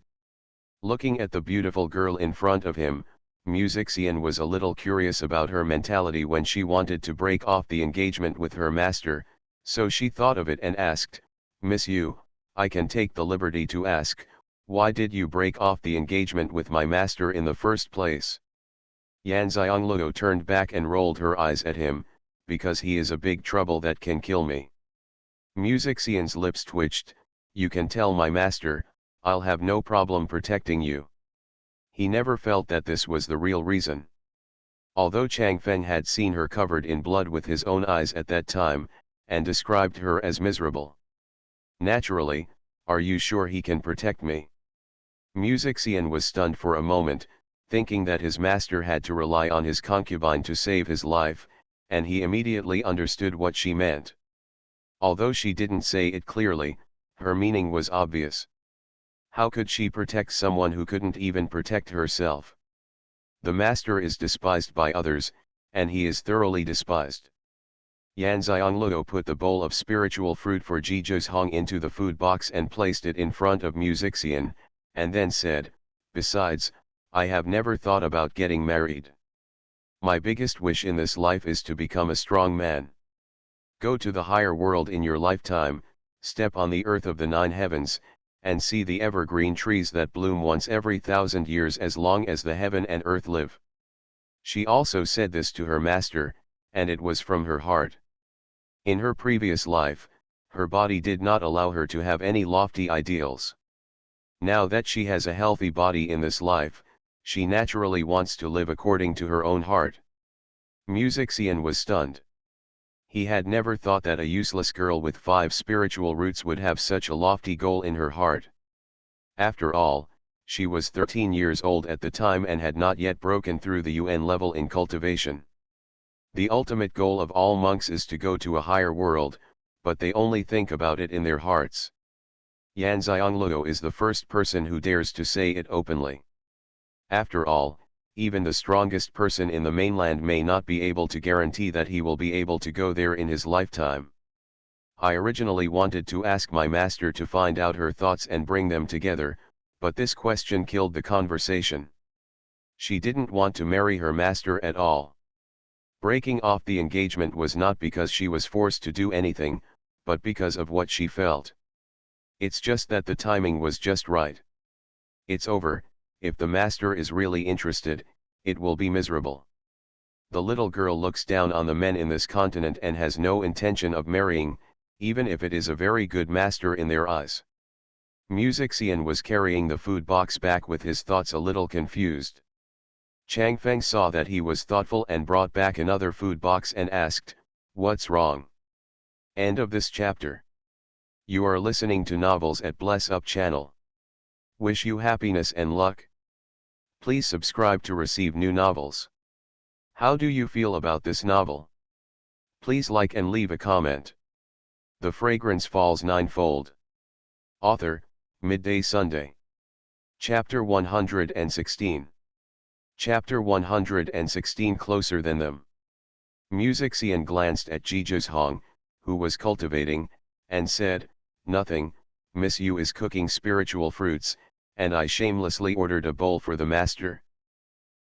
Looking at the beautiful girl in front of him, Xian was a little curious about her mentality when she wanted to break off the engagement with her master, so she thought of it and asked, "Miss Yu, I can take the liberty to ask, why did you break off the engagement with my master in the first place?" Yanxiangluo turned back and rolled her eyes at him, "Because he is a big trouble that can kill me." Xian's lips twitched, "You can tell my master, I'll have no problem protecting you." He never felt that this was the real reason. Although Changfeng had seen her covered in blood with his own eyes at that time, and described her as miserable. Naturally, "Are you sure he can protect me?" Xian was stunned for a moment, thinking that his master had to rely on his concubine to save his life, and he immediately understood what she meant. Although she didn't say it clearly, her meaning was obvious. How could she protect someone who couldn't even protect herself? The master is despised by others, and he is thoroughly despised. Yanxiangluo put the bowl of spiritual fruit for Xuanhuan into the food box and placed it in front of Xian, and then said, "Besides, I have never thought about getting married. My biggest wish in this life is to become a strong man. Go to the higher world in your lifetime, step on the earth of the 9 heavens, and see the evergreen trees that bloom once every 1,000 years as long as the heaven and earth live." She also said this to her master, and it was from her heart. In her previous life, her body did not allow her to have any lofty ideals. Now that she has a healthy body in this life, she naturally wants to live according to her own heart. Xian was stunned. He had never thought that a useless girl with 5 spiritual roots would have such a lofty goal in her heart. After all, she was 13 years old at the time and had not yet broken through the UN level in cultivation. The ultimate goal of all monks is to go to a higher world, but they only think about it in their hearts. Yanxiangluo is the first person who dares to say it openly. After all, even the strongest person in the mainland may not be able to guarantee that he will be able to go there in his lifetime. I originally wanted to ask my master to find out her thoughts and bring them together, but this question killed the conversation. She didn't want to marry her master at all. Breaking off the engagement was not because she was forced to do anything, but because of what she felt. It's just that the timing was just right. It's over. If the master is really interested, it will be miserable. The little girl looks down on the men in this continent and has no intention of marrying, even if it is a very good master in their eyes. Xian was carrying the food box back with his thoughts a little confused. Changfeng saw that he was thoughtful and brought back another food box and asked, "What's wrong?" End of this chapter. You are listening to novels at Bless Up channel. Wish you happiness and luck. Please subscribe to receive new novels. How do you feel about this novel? Please like and leave a comment. The Fragrance Falls Ninefold. Author, Midday Sunday. Chapter 116. Chapter 116 Closer Than Them. Xian glanced at Zhizhong, who was cultivating, and said, "Nothing, Miss Yu is cooking spiritual fruits, and I shamelessly ordered a bowl for the master."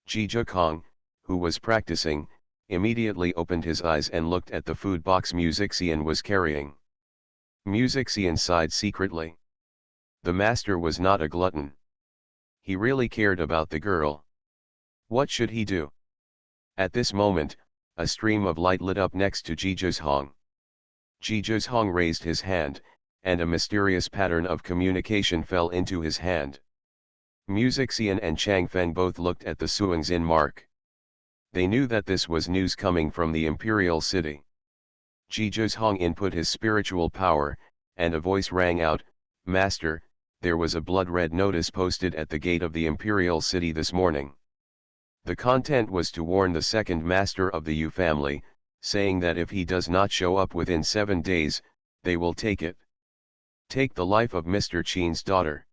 Zhizhong, who was practicing, immediately opened his eyes and looked at the food box Xian was carrying. Xian sighed secretly. The master was not a glutton. He really cared about the girl. What should he do? At this moment, a stream of light lit up next to Zhizhong. Zhizhong raised his hand, and a mysterious pattern of communication fell into his hand. Xian and Changfeng both looked at the Xuanhuan mark. They knew that this was news coming from the imperial city. Zhizhong input his spiritual power, and a voice rang out, "Master, there was a blood-red notice posted at the gate of the imperial city this morning." The content was to warn the second master of the Yu family, saying that if he does not show up within 7 days, they will take it. Take the life of Mr. Qin's daughter.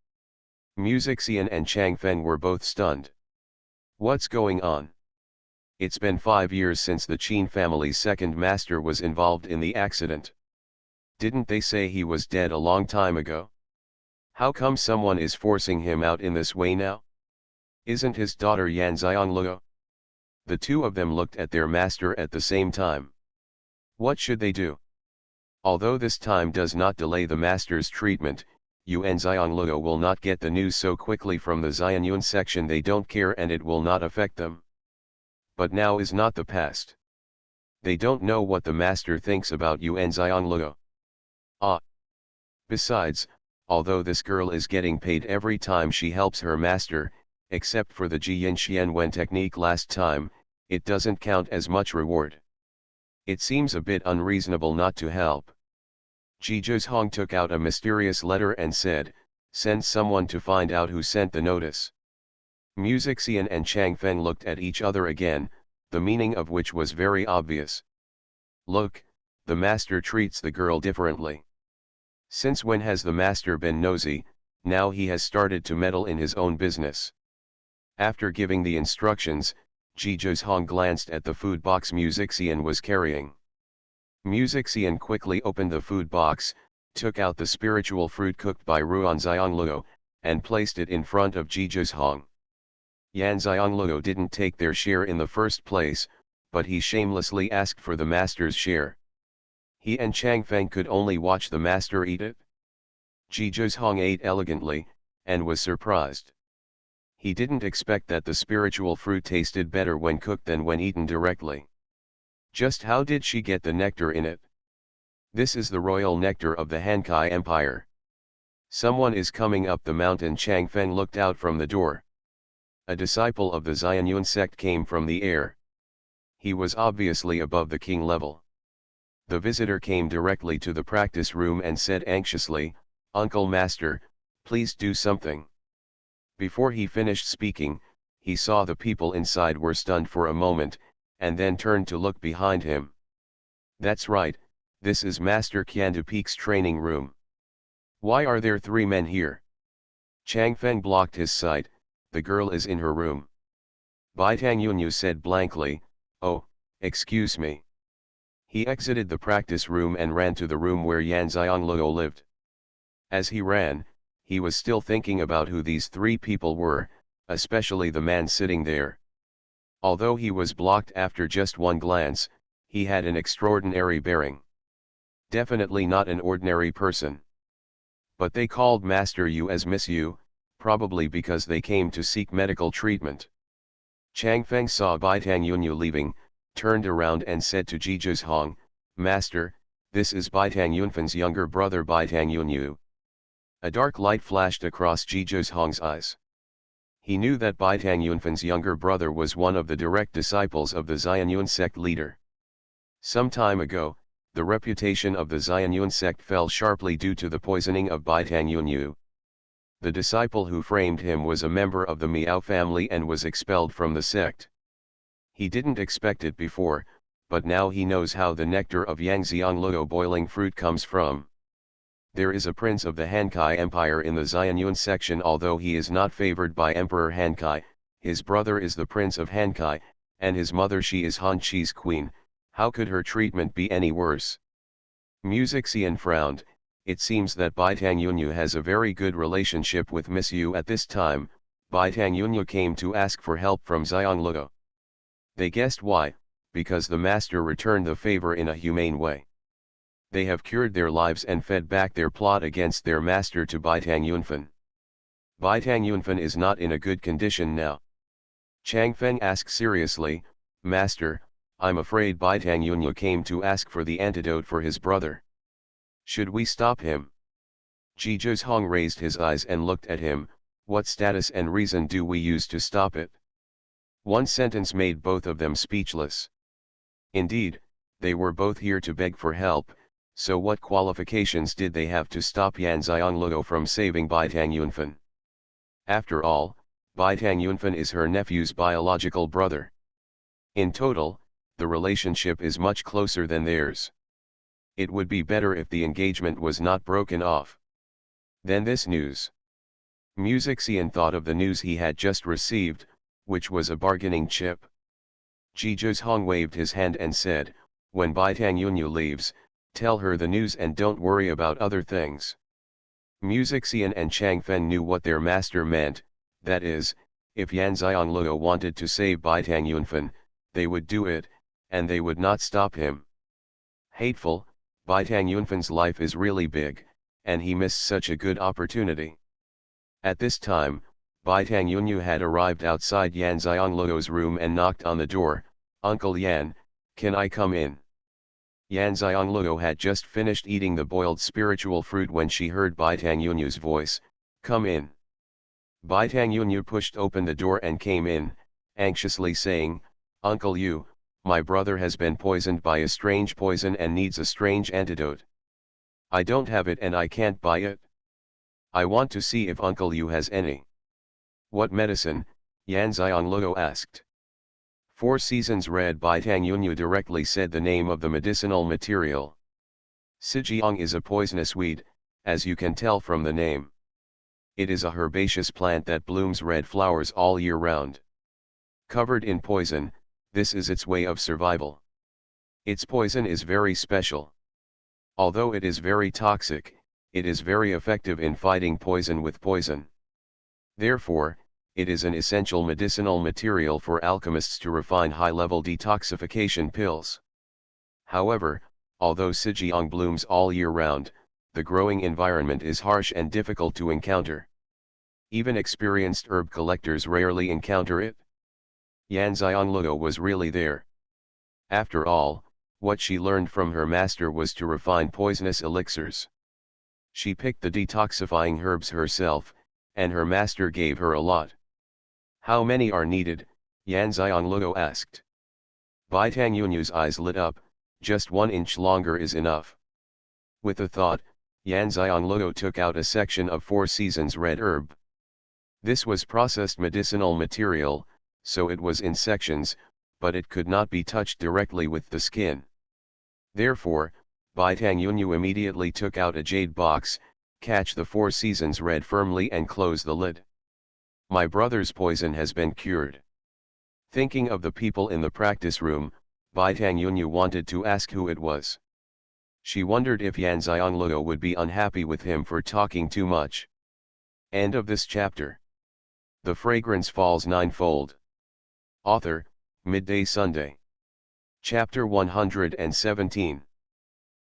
Xian and Changfeng were both stunned. What's going on? It's been 5 years since the Qin family's second master was involved in the accident. Didn't they say he was dead a long time ago? How come someone is forcing him out in this way now? Isn't his daughter Yanxiangluo? The two of them looked at their master at the same time. What should they do? Although this time does not delay the master's treatment, Yanxiangluo will not get the news so quickly from the Xianyuan section. They don't care and it will not affect them. But now is not the past. They don't know what the master thinks about Yanxiangluo. Besides, although this girl is getting paid every time she helps her master, except for the Xianxia technique last time, it doesn't count as much reward. It seems a bit unreasonable not to help. Zhizhong took out a mysterious letter and said, "Send someone to find out who sent the notice." Xian and Changfeng looked at each other again, the meaning of which was very obvious. Look, the master treats the girl differently. Since when has the master been nosy? Now he has started to meddle in his own business. After giving the instructions, Zhizhong glanced at the food box Xian was carrying. Xian quickly opened the food box, took out the spiritual fruit cooked by Ruanxiangluo, and placed it in front of Zhizhong. Yanxiangluo didn't take their share in the first place, but he shamelessly asked for the master's share. He and Changfeng could only watch the master eat it. Zhizhong ate elegantly, and was surprised. He didn't expect that the spiritual fruit tasted better when cooked than when eaten directly. Just how did she get the nectar in it? This is the royal nectar of the Hankai Empire. Someone is coming up the mountain. Changfeng looked out from the door. A disciple of the Xianyuan sect came from the air. He was obviously above the king level. The visitor came directly to the practice room and said anxiously, "Uncle Master, please do something." Before he finished speaking, he saw the people inside were stunned for a moment, and then turned to look behind him. That's right, this is Master Qiandupeek's training room. Why are there 3 men here? Changfeng blocked his sight. The girl is in her room. Bai Tangyunyu said blankly, "Oh, excuse me." He exited the practice room and ran to the room where Yanxiangluo lived. As he ran, he was still thinking about who these 3 people were, especially the man sitting there. Although he was blocked after just one glance, he had an extraordinary bearing. Definitely not an ordinary person. But they called Master Yu as Miss Yu, probably because they came to seek medical treatment. Chang Feng saw Bai Tang Yunyu leaving, turned around and said to Jizhuz Hong, "Master, this is Bai Tang Yunfan's younger brother Bai Tang Yunyu." A dark light flashed across Jizhuz Hong's eyes. He knew that Bai Tang Yunfan's younger brother was one of the direct disciples of the Xianxia sect leader. Some time ago, the reputation of the Xianxia sect fell sharply due to the poisoning of Bai Tang Yunyu. The disciple who framed him was a member of the Miao family and was expelled from the sect. He didn't expect it before, but now he knows how the nectar of Yangziangluo boiling fruit comes from. There is a prince of the Hankai Empire in the Xianxia section. Although he is not favored by Emperor Hankai, his brother is the prince of Hankai, and his mother she is Han Chi's queen. How could her treatment be any worse? Music Xian frowned. It seems that Bai Tang Yunyu has a very good relationship with Miss Yu. At this time, Bai Tang Yunyu came to ask for help from Xiangluo. They guessed why, because the master returned the favor in a humane way. They have cured their lives and fed back their plot against their master to Bai Tang Yunfan. Bai Tang Yunfan is not in a good condition now. Chang Feng asked seriously, "Master, I'm afraid Bai Tang Yunyu came to ask for the antidote for his brother. Should we stop him?" Jizhuz Hong raised his eyes and looked at him. "What status and reason do we use to stop it?" One sentence made both of them speechless. Indeed, they were both here to beg for help, so what qualifications did they have to stop Yan Xiangluo from saving Bai Tang Yunfan? After all, Bai Tang Yunfan is her nephew's biological brother. In total, the relationship is much closer than theirs. It would be better if the engagement was not broken off. Then this news. Music Xian thought of the news he had just received, which was a bargaining chip. Jizhuz Hong waved his hand and said, "When Bai Tang Yunyu leaves, tell her the news and don't worry about other things." Music Xian and Chang Fen knew what their master meant, that is, if Yan Xiangluo wanted to save Bai Tang Yunfan, they would do it, and they would not stop him. Hateful, Bai Tang Yunfan's life is really big, and he missed such a good opportunity. At this time, Bai Tang Yunyu had arrived outside Yan Xiangluo's room and knocked on the door. "Uncle Yan, can I come in?" Yan Xiangluo had just finished eating the boiled spiritual fruit when she heard Bai Tang Yunyu's voice, "Come in." Bai Tang Yunyu pushed open the door and came in, anxiously saying, "Uncle Yu, my brother has been poisoned by a strange poison and needs a strange antidote. I don't have it and I can't buy it. I want to see if Uncle Yu has any." "What medicine?" Yan Xiangluo asked. "Four Seasons Red." Bai Tang Yunyu directly said the name of the medicinal material. Sijiang is a poisonous weed, as you can tell from the name. It is a herbaceous plant that blooms red flowers all year round. Covered in poison, this is its way of survival. Its poison is very special. Although it is very toxic, it is very effective in fighting poison with poison. Therefore, it is an essential medicinal material for alchemists to refine high-level detoxification pills. However, although Sijiang blooms all year round, the growing environment is harsh and difficult to encounter. Even experienced herb collectors rarely encounter it. Yan Xiangluo was really there. After all, what she learned from her master was to refine poisonous elixirs. She picked the detoxifying herbs herself, and her master gave her a lot. "How many are needed?" Yan Xiangluo asked. Bai Tang Yunyu's eyes lit up. "Just 1 inch longer is enough." With a thought, Yan Xiangluo took out a section of Four Seasons red herb. This was processed medicinal material, so it was in sections, but it could not be touched directly with the skin. Therefore, Bai Tang Yunyu immediately took out a jade box, catch the Four Seasons red firmly and close the lid. "My brother's poison has been cured." Thinking of the people in the practice room, Bai Tang Yunyu wanted to ask who it was. She wondered if Yan Xiangluo would be unhappy with him for talking too much. End of this chapter. The Fragrance Falls Ninefold. Author, Midday Sunday. Chapter 117.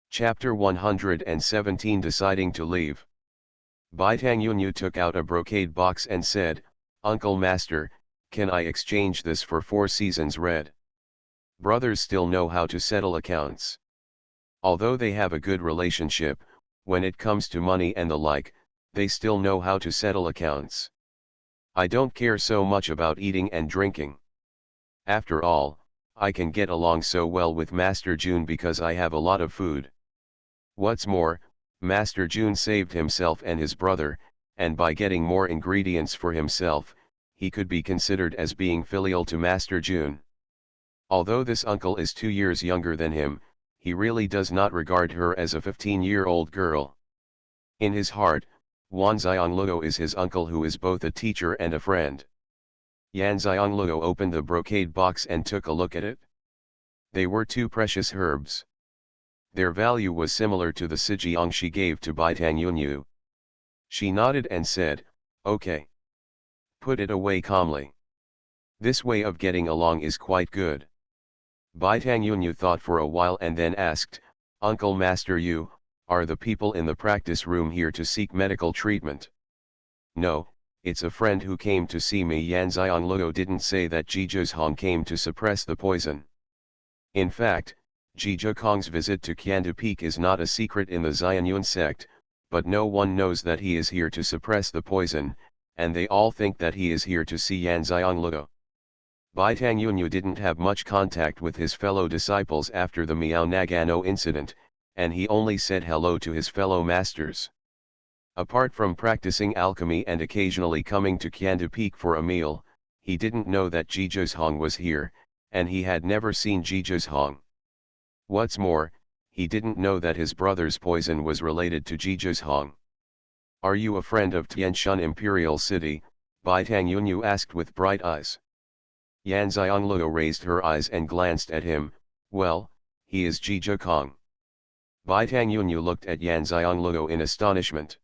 Chapter 117 Deciding to Leave. Bai Tang Yunyu took out a brocade box and said, "Uncle Master, Can I exchange this for 4 seasons red? Brothers still know how to settle accounts. Although they have a good relationship, when it comes to money and the like, they still know how to settle accounts. I don't care so much about eating and drinking. After all, I can get along so well with Master June because I have a lot of food. What's more, Master June saved himself and his brother, and by getting more ingredients for himself, he could be considered as being filial to Master June. Although this uncle is 2 years younger than him, he really does not regard her as a 15-year-old girl. In his heart, Wan Xiongluo is his uncle who is both a teacher and a friend. Yan Xiongluo opened the brocade box and took a look at it. They were 2 precious herbs. Their value was similar to the sijiang she gave to Bai Tangyunyu. She nodded and said, "Okay. Put it away calmly. This way of getting along is quite good." Bai Tangyunyu thought for a while and then asked, "Uncle Master Yu, are the people in the practice room here to seek medical treatment?" "No, it's a friend who came to see me." Yan Xiongluo didn't say that Ji Zhong came to suppress the poison. In fact, Ji Kong's visit to Qiandu Peak is not a secret in the Xianyun sect, but no one knows that he is here to suppress the poison, and they all think that he is here to see Yan Xiongluo. Bai Tangyunyu didn't have much contact with his fellow disciples after the Miao Nagano incident, and he only said hello to his fellow masters. Apart from practicing alchemy and occasionally coming to Qiandu Peak for a meal, he didn't know that Ji Zhong was here, and he had never seen Ji Zhong. What's more, he didn't know that his brother's poison was related to Ji Zhong. "Are you a friend of Tianshun Imperial City?" Bai Tangyunyu asked with bright eyes. Yan Xiongluo raised her eyes and glanced at him. "Well, he is Ji Kong." Bai Tangyunyu looked at Yan Xiongluo in astonishment.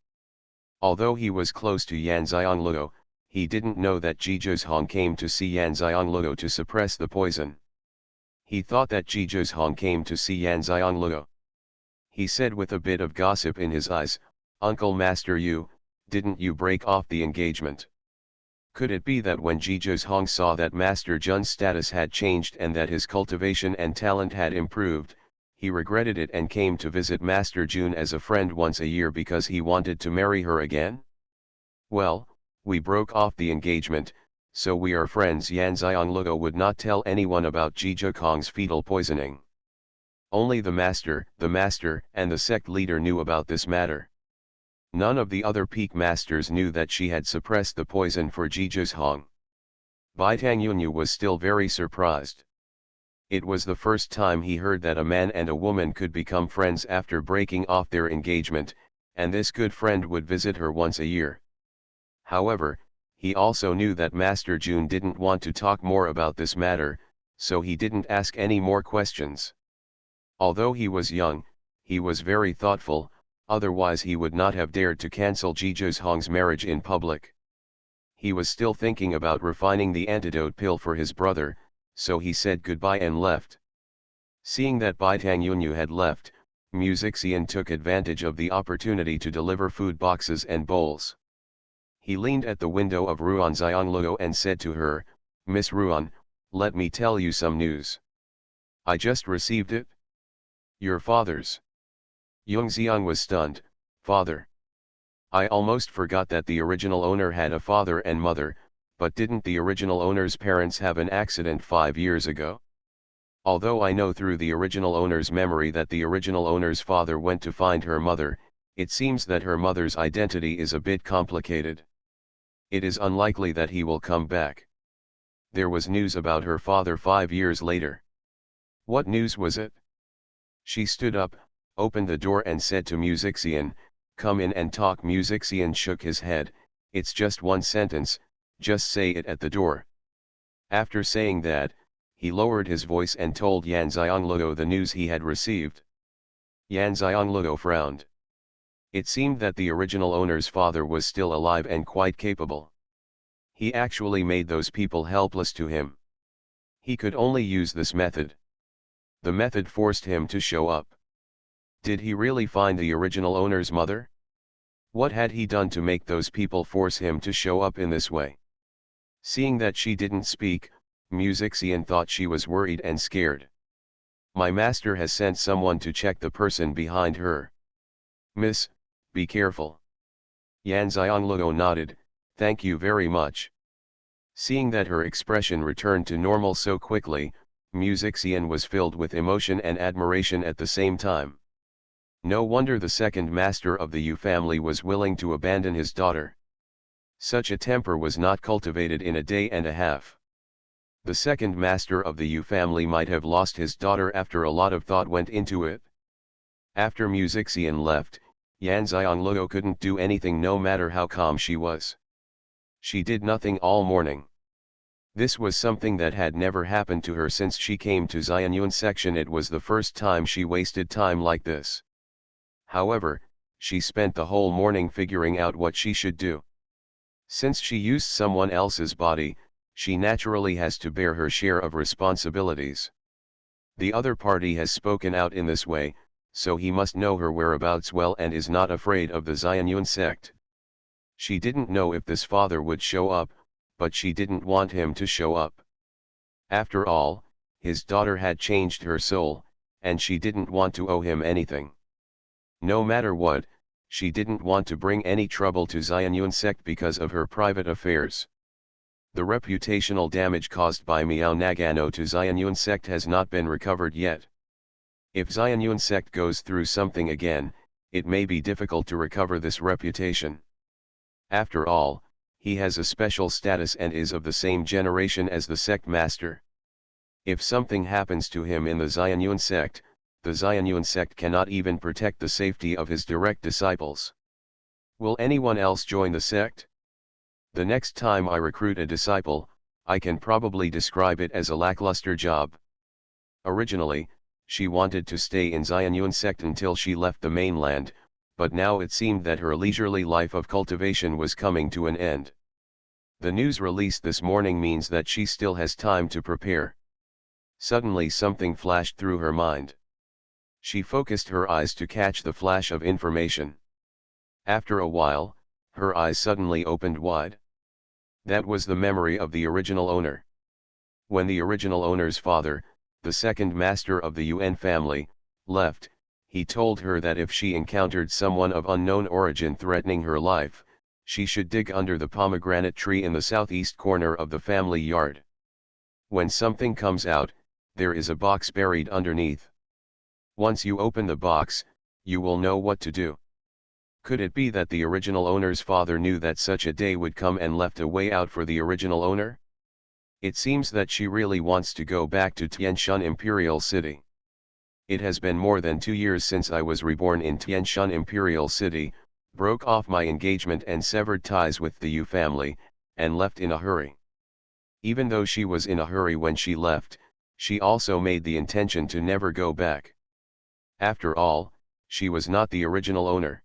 Although he was close to Yan Xiongluo, he didn't know that Ji Zhong came to see Yan Xiongluo to suppress the poison. He thought that Ji Zhong came to see Yan Xiongluo. He said with a bit of gossip in his eyes, "Uncle Master Yu, didn't you break off the engagement?" Could it be that when Ji Zhong saw that Master Jun's status had changed and that his cultivation and talent had improved, he regretted it and came to visit Master Jun as a friend once a year because he wanted to marry her again? "Well, we broke off the engagement, so we are friends." Yan Xiongluo would not tell anyone about Ji Kong's fetal poisoning. Only the master, and the sect leader knew about this matter. None of the other peak masters knew that she had suppressed the poison for Ji Zhong. Bai Tangyunyu was still very surprised. It was the first time he heard that a man and a woman could become friends after breaking off their engagement, and this good friend would visit her once a year. However, he also knew that Master Jun didn't want to talk more about this matter, so he didn't ask any more questions. Although he was young, he was very thoughtful, otherwise he would not have dared to cancel Ji Zhong's marriage in public. He was still thinking about refining the antidote pill for his brother, so he said goodbye and left. Seeing that Bai Tangyunyu had left, Xian took advantage of the opportunity to deliver food boxes and bowls. He leaned at the window of Ruan Xiongluo and said to her, "Miss Ruan, let me tell you some news. I just received it." "Your father's?" Yongxiang was stunned. "Father? I almost forgot that the original owner had a father and mother, but didn't the original owner's parents have an accident 5 years ago? Although I know through the original owner's memory that the original owner's father went to find her mother, it seems that her mother's identity is a bit complicated. It is unlikely that he will come back." There was news about her father 5 years later. What news was it? She stood up, opened the door and said to Xian, "Come in and talk." Xian shook his head. "It's just one sentence, just say it at the door." After saying that, he lowered his voice and told Yan Xiongluo the news he had received. Yan Xiongluo frowned. It seemed that the original owner's father was still alive and quite capable. He actually made those people helpless to him. He could only use this method. The method forced him to show up. Did he really find the original owner's mother? What had he done to make those people force him to show up in this way? Seeing that she didn't speak, Xian thought she was worried and scared. My master has sent someone to check the person behind her. Miss, be careful. Yan Xiangleo nodded, thank you very much. Seeing that her expression returned to normal so quickly, Xian was filled with emotion and admiration at the same time. No wonder the second master of the Yu family was willing to abandon his daughter. Such a temper was not cultivated in a day and a half. The second master of the Yu family might have lost his daughter after a lot of thought went into it. After Xian left, Yan Xiangleo couldn't do anything no matter how calm she was. She did nothing all morning. This was something that had never happened to her since she came to Xuanhuan section. It was the first time she wasted time like this. However, she spent the whole morning figuring out what she should do. Since she used someone else's body, she naturally has to bear her share of responsibilities. The other party has spoken out in this way, so he must know her whereabouts well and is not afraid of the Xuanhuan sect. She didn't know if this father would show up, but she didn't want him to show up. After all, his daughter had changed her soul, and she didn't want to owe him anything. No matter what, she didn't want to bring any trouble to Xuanhuan sect because of her private affairs. The reputational damage caused by Miao Nagano to Xuanhuan sect has not been recovered yet. If Xuanhuan sect goes through something again, it may be difficult to recover this reputation. After all, he has a special status and is of the same generation as the sect master. If something happens to him in the Xuanhuan sect cannot even protect the safety of his direct disciples. Will anyone else join the sect? The next time I recruit a disciple, I can probably describe it as a lackluster job. Originally, she wanted to stay in Xuanhuan sect until she left the mainland, but now it seemed that her leisurely life of cultivation was coming to an end. The news released this morning means that she still has time to prepare. Suddenly something flashed through her mind. She focused her eyes to catch the flash of information. After a while, her eyes suddenly opened wide. That was the memory of the original owner. When the original owner's father, the second master of the Yuan family, left, he told her that if she encountered someone of unknown origin threatening her life, she should dig under the pomegranate tree in the southeast corner of the family yard. When something comes out, there is a box buried underneath. Once you open the box, you will know what to do. Could it be that the original owner's father knew that such a day would come and left a way out for the original owner? It seems that she really wants to go back to Tianshan Imperial City. It has been more than 2 years since I was reborn in Tianshan Imperial City, broke off my engagement and severed ties with the Yu family, and left in a hurry. Even though she was in a hurry when she left, she also made the intention to never go back. After all, she was not the original owner.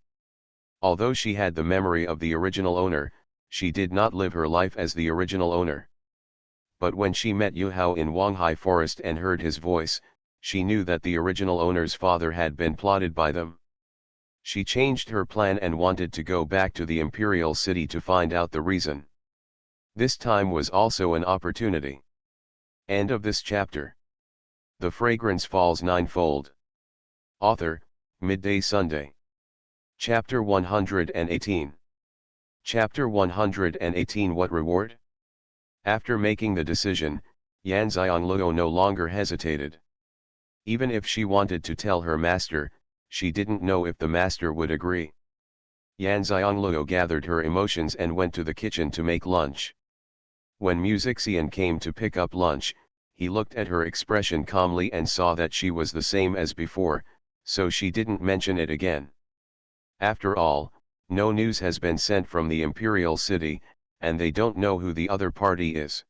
Although she had the memory of the original owner, she did not live her life as the original owner. But when she met Yu Hao in Wanghai Forest and heard his voice, she knew that the original owner's father had been plotted by them. She changed her plan and wanted to go back to the Imperial City to find out the reason. This time was also an opportunity. End of this chapter. The Fragrance Falls Ninefold. Author, Midday Sunday. Chapter 118. Chapter 118. What reward? After making the decision, Yan Xiangleo no longer hesitated. Even if she wanted to tell her master, she didn't know if the master would agree. Yan Xiangleo gathered her emotions and went to the kitchen to make lunch. When Xian came to pick up lunch, he looked at her expression calmly and saw that she was the same as before, so she didn't mention it again. After all, no news has been sent from the Imperial City, and they don't know who the other party is.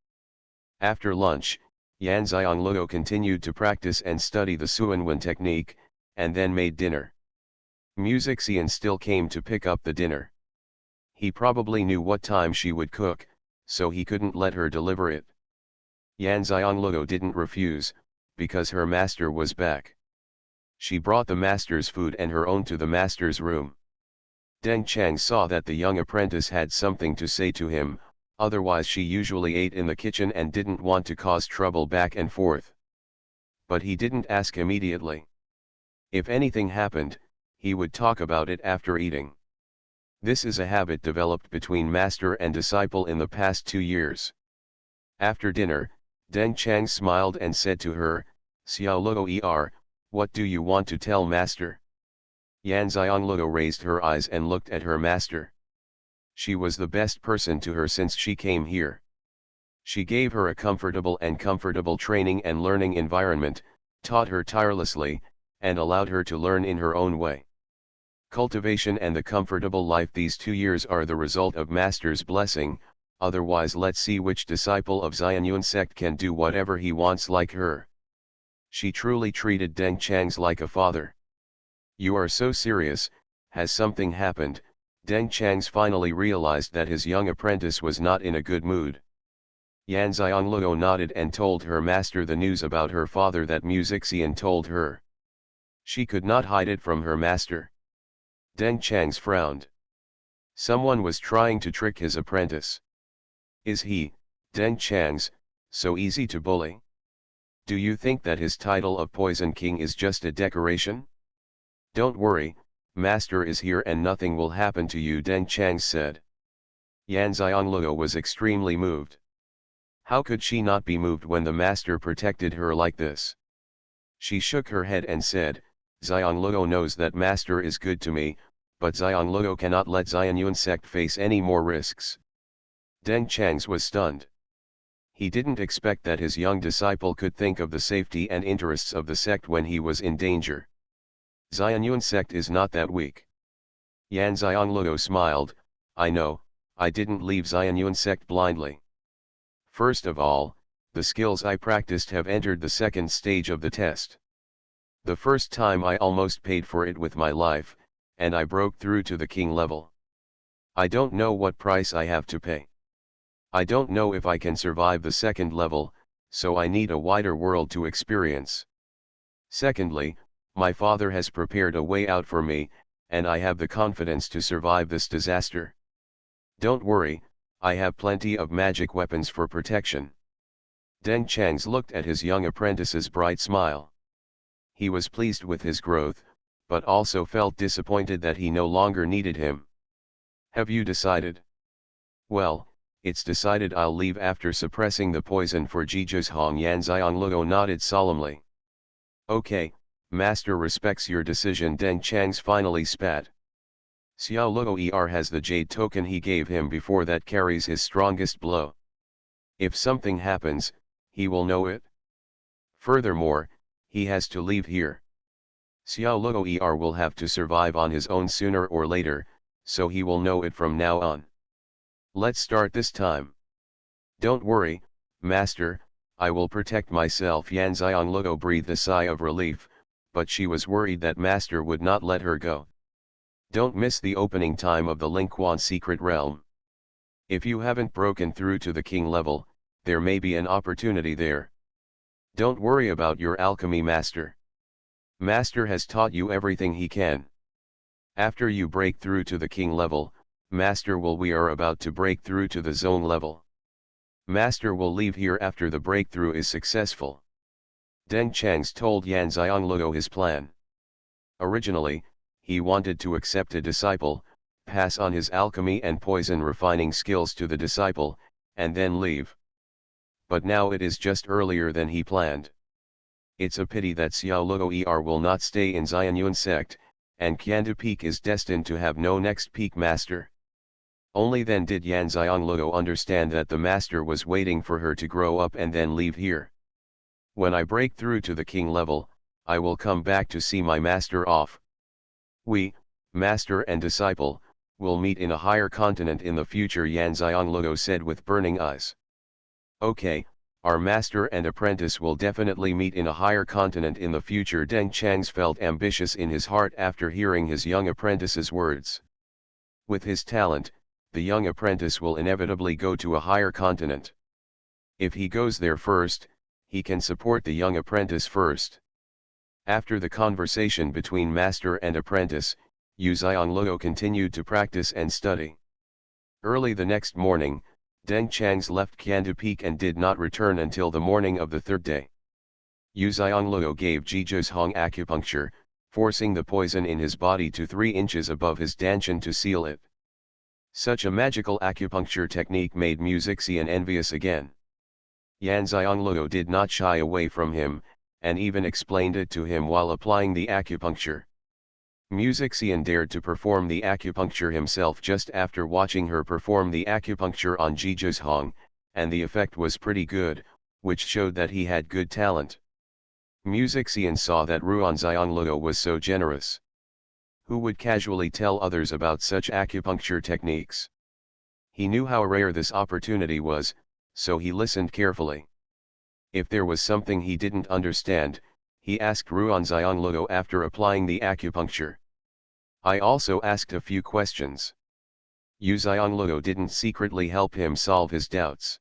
After lunch, Yan Xiangleo continued to practice and study the Xuanhuan technique, and then made dinner. Xian still came to pick up the dinner. He probably knew what time she would cook, so he couldn't let her deliver it. Yan Xiangleo didn't refuse, because her master was back. She brought the master's food and her own to the master's room. Deng Chang saw that the young apprentice had something to say to him, Otherwise she usually ate in the kitchen and didn't want to cause trouble back and forth. But he didn't ask immediately. If anything happened, he would talk about it after eating. This is a habit developed between master and disciple in the past 2 years. After dinner, Deng Chang smiled and said to her, "Xiao Luo, what do you want to tell master?" Yan Xiangluo raised her eyes and looked at her master. She was the best person to her since she came here. She gave her a comfortable training and learning environment, taught her tirelessly, and allowed her to learn in her own way. Cultivation and the comfortable life these 2 years are the result of master's blessing. Otherwise let's see which disciple of Xuanhuan sect can do whatever he wants like her. She truly treated Deng Chang's like a father. You are so serious, has something happened? Deng Chang's finally realized that his young apprentice was not in a good mood. Yan Xiangluo nodded and told her master the news about her father that Xian told her. She could not hide it from her master. Deng Chang's frowned. Someone was trying to trick his apprentice. Is he, Deng Chang's, so easy to bully? Do you think that his title of Poison King is just a decoration? Don't worry, master is here and nothing will happen to you, Deng Chang said. Yan Xiangluo was extremely moved. How could she not be moved when the master protected her like this? She shook her head and said, Xiangluo knows that master is good to me, but Xiangluo cannot let Xuanhuan sect face any more risks. Deng Chang's was stunned. He didn't expect that his young disciple could think of the safety and interests of the sect when he was in danger. Xuanhuan sect is not that weak. Yan Xiangluo smiled, I know, I didn't leave Xuanhuan sect blindly. First of all, the skills I practiced have entered the second stage of the test. The first time I almost paid for it with my life, and I broke through to the king level. I don't know what price I have to pay. I don't know if I can survive the second level, so I need a wider world to experience. Secondly, my father has prepared a way out for me, and I have the confidence to survive this disaster. Don't worry, I have plenty of magic weapons for protection. Deng Chang's looked at his young apprentice's bright smile. He was pleased with his growth, but also felt disappointed that he no longer needed him. Have you decided? Well, it's decided. I'll leave after suppressing the poison for Jizhong. Yan Xiangluo nodded solemnly. Okay, master respects your decision. Deng Chang's finally spat. Xiao Luo has the jade token he gave him before that carries his strongest blow. If something happens, he will know it. Furthermore, he has to leave here. Xiao Luo will have to survive on his own sooner or later, so he will know it from now on. Let's start this time. Don't worry, master, I will protect myself. Yan Xiangluo breathed a sigh of relief, but she was worried that master would not let her go. Don't miss the opening time of the Lingquan secret realm. If you haven't broken through to the king level, there may be an opportunity there. Don't worry about your alchemy, master. Master has taught you everything he can. After you break through to the king level, master will. We are about to break through to the zone level. Master will leave here after the breakthrough is successful. Deng Chang's told Yan Xiangluo his plan. Originally, he wanted to accept a disciple, pass on his alchemy and poison refining skills to the disciple, and then leave. But now it is just earlier than he planned. It's a pity that Xiao Luo will not stay in Xuanhuan sect, and Qiandu Peak is destined to have no next peak master. Only then did Yan Xiangluo understand that the master was waiting for her to grow up and then leave here. When I break through to the king level, I will come back to see my master off. We, master and disciple, will meet in a higher continent in the future, Yan Xiangluo said with burning eyes. Okay, our master and apprentice will definitely meet in a higher continent in the future. Deng Chang's felt ambitious in his heart after hearing his young apprentice's words. With his talent, the young apprentice will inevitably go to a higher continent. If he goes there first, he can support the young apprentice first. After the conversation between master and apprentice, Yu Xiangluo continued to practice and study. Early the next morning, Deng Chang's left Kandu Peak and did not return until the morning of the third day. Yu Xiongluo gave Jizhou Hong acupuncture, forcing the poison in his body to 3 inches above his danshan to seal it. Such a magical acupuncture technique made Xian envious again. Yan Xiongluo did not shy away from him, and even explained it to him while applying the acupuncture. Xian dared to perform the acupuncture himself just after watching her perform the acupuncture on Jizhou Hong, and the effect was pretty good, which showed that he had good talent. Xian saw that Ruan Xiongluo was so generous. Who would casually tell others about such acupuncture techniques? He knew how rare this opportunity was, so he listened carefully. If there was something he didn't understand, he asked Ruan Xiongluo after applying the acupuncture. I also asked a few questions. Yu Xiongluo didn't secretly help him solve his doubts.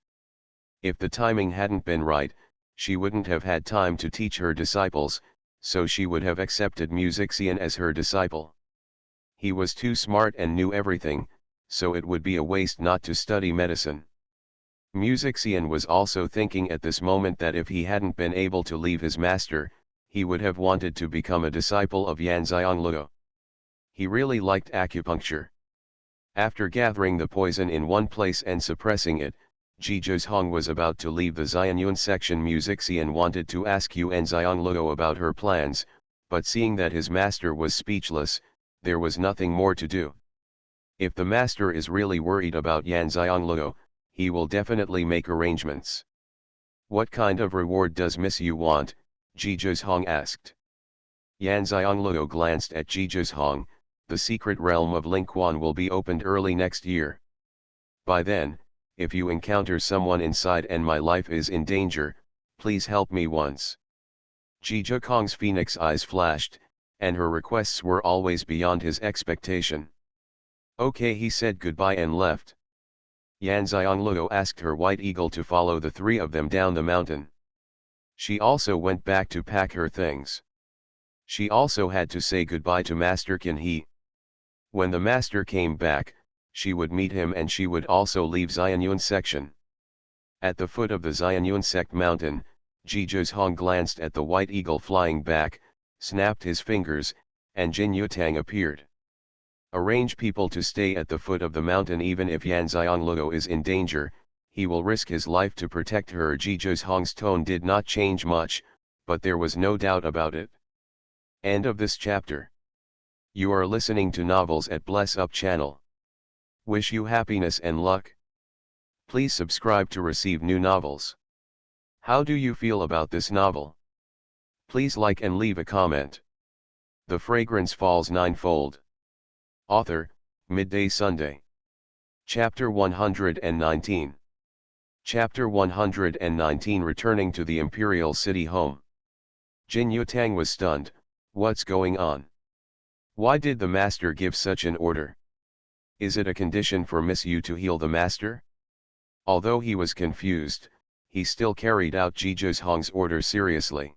If the timing hadn't been right, she wouldn't have had time to teach her disciples, so she would have accepted Xian as her disciple. He was too smart and knew everything, so it would be a waste not to study medicine. Xian was also thinking at this moment that if he hadn't been able to leave his master, he would have wanted to become a disciple of Yan Xiongluo. He really liked acupuncture. After gathering the poison in one place and suppressing it, Jizhou Hong was about to leave the Xuanhuan section. Xian wanted to ask Yan Xiongluo about her plans, but seeing that his master was speechless, there was nothing more to do. If the master is really worried about Yan Xiongluo, he will definitely make arrangements. What kind of reward does Miss Yu want? Jizhou Hong asked. Yan Xiongluo glanced at Jizhou Hong. The secret realm of Lingquan will be opened early next year. By then, if you encounter someone inside and my life is in danger, please help me once. Jizhou Hong's phoenix eyes flashed, and her requests were always beyond his expectation. Okay, he said goodbye and left. Yan Xiongluo asked her white eagle to follow the 3 of them down the mountain. She also went back to pack her things. She also had to say goodbye to Master Qin He. When the master came back, she would meet him and she would also leave Xuanhuan section. At the foot of the Xuanhuan sect mountain, Jizhou Hong glanced at the white eagle flying back, snapped his fingers, and Jin Yutang appeared. Arrange people to stay at the foot of the mountain even if Yan Xiongluo is in danger, he will risk his life to protect her. Jizhou Hong's tone did not change much, but there was no doubt about it. End of this chapter. You are listening to novels at Bless Up channel. Wish you happiness and luck. Please subscribe to receive new novels. How do you feel about this novel? Please like and leave a comment. The Fragrance Falls Ninefold. Author, Midday Sunday. Chapter 119. Chapter 119. Returning to the Imperial City home. Jin Yutang was stunned. What's going on? Why did the master give such an order? Is it a condition for Miss Yu to heal the master? Although he was confused, he still carried out Jizhou Hong's order seriously.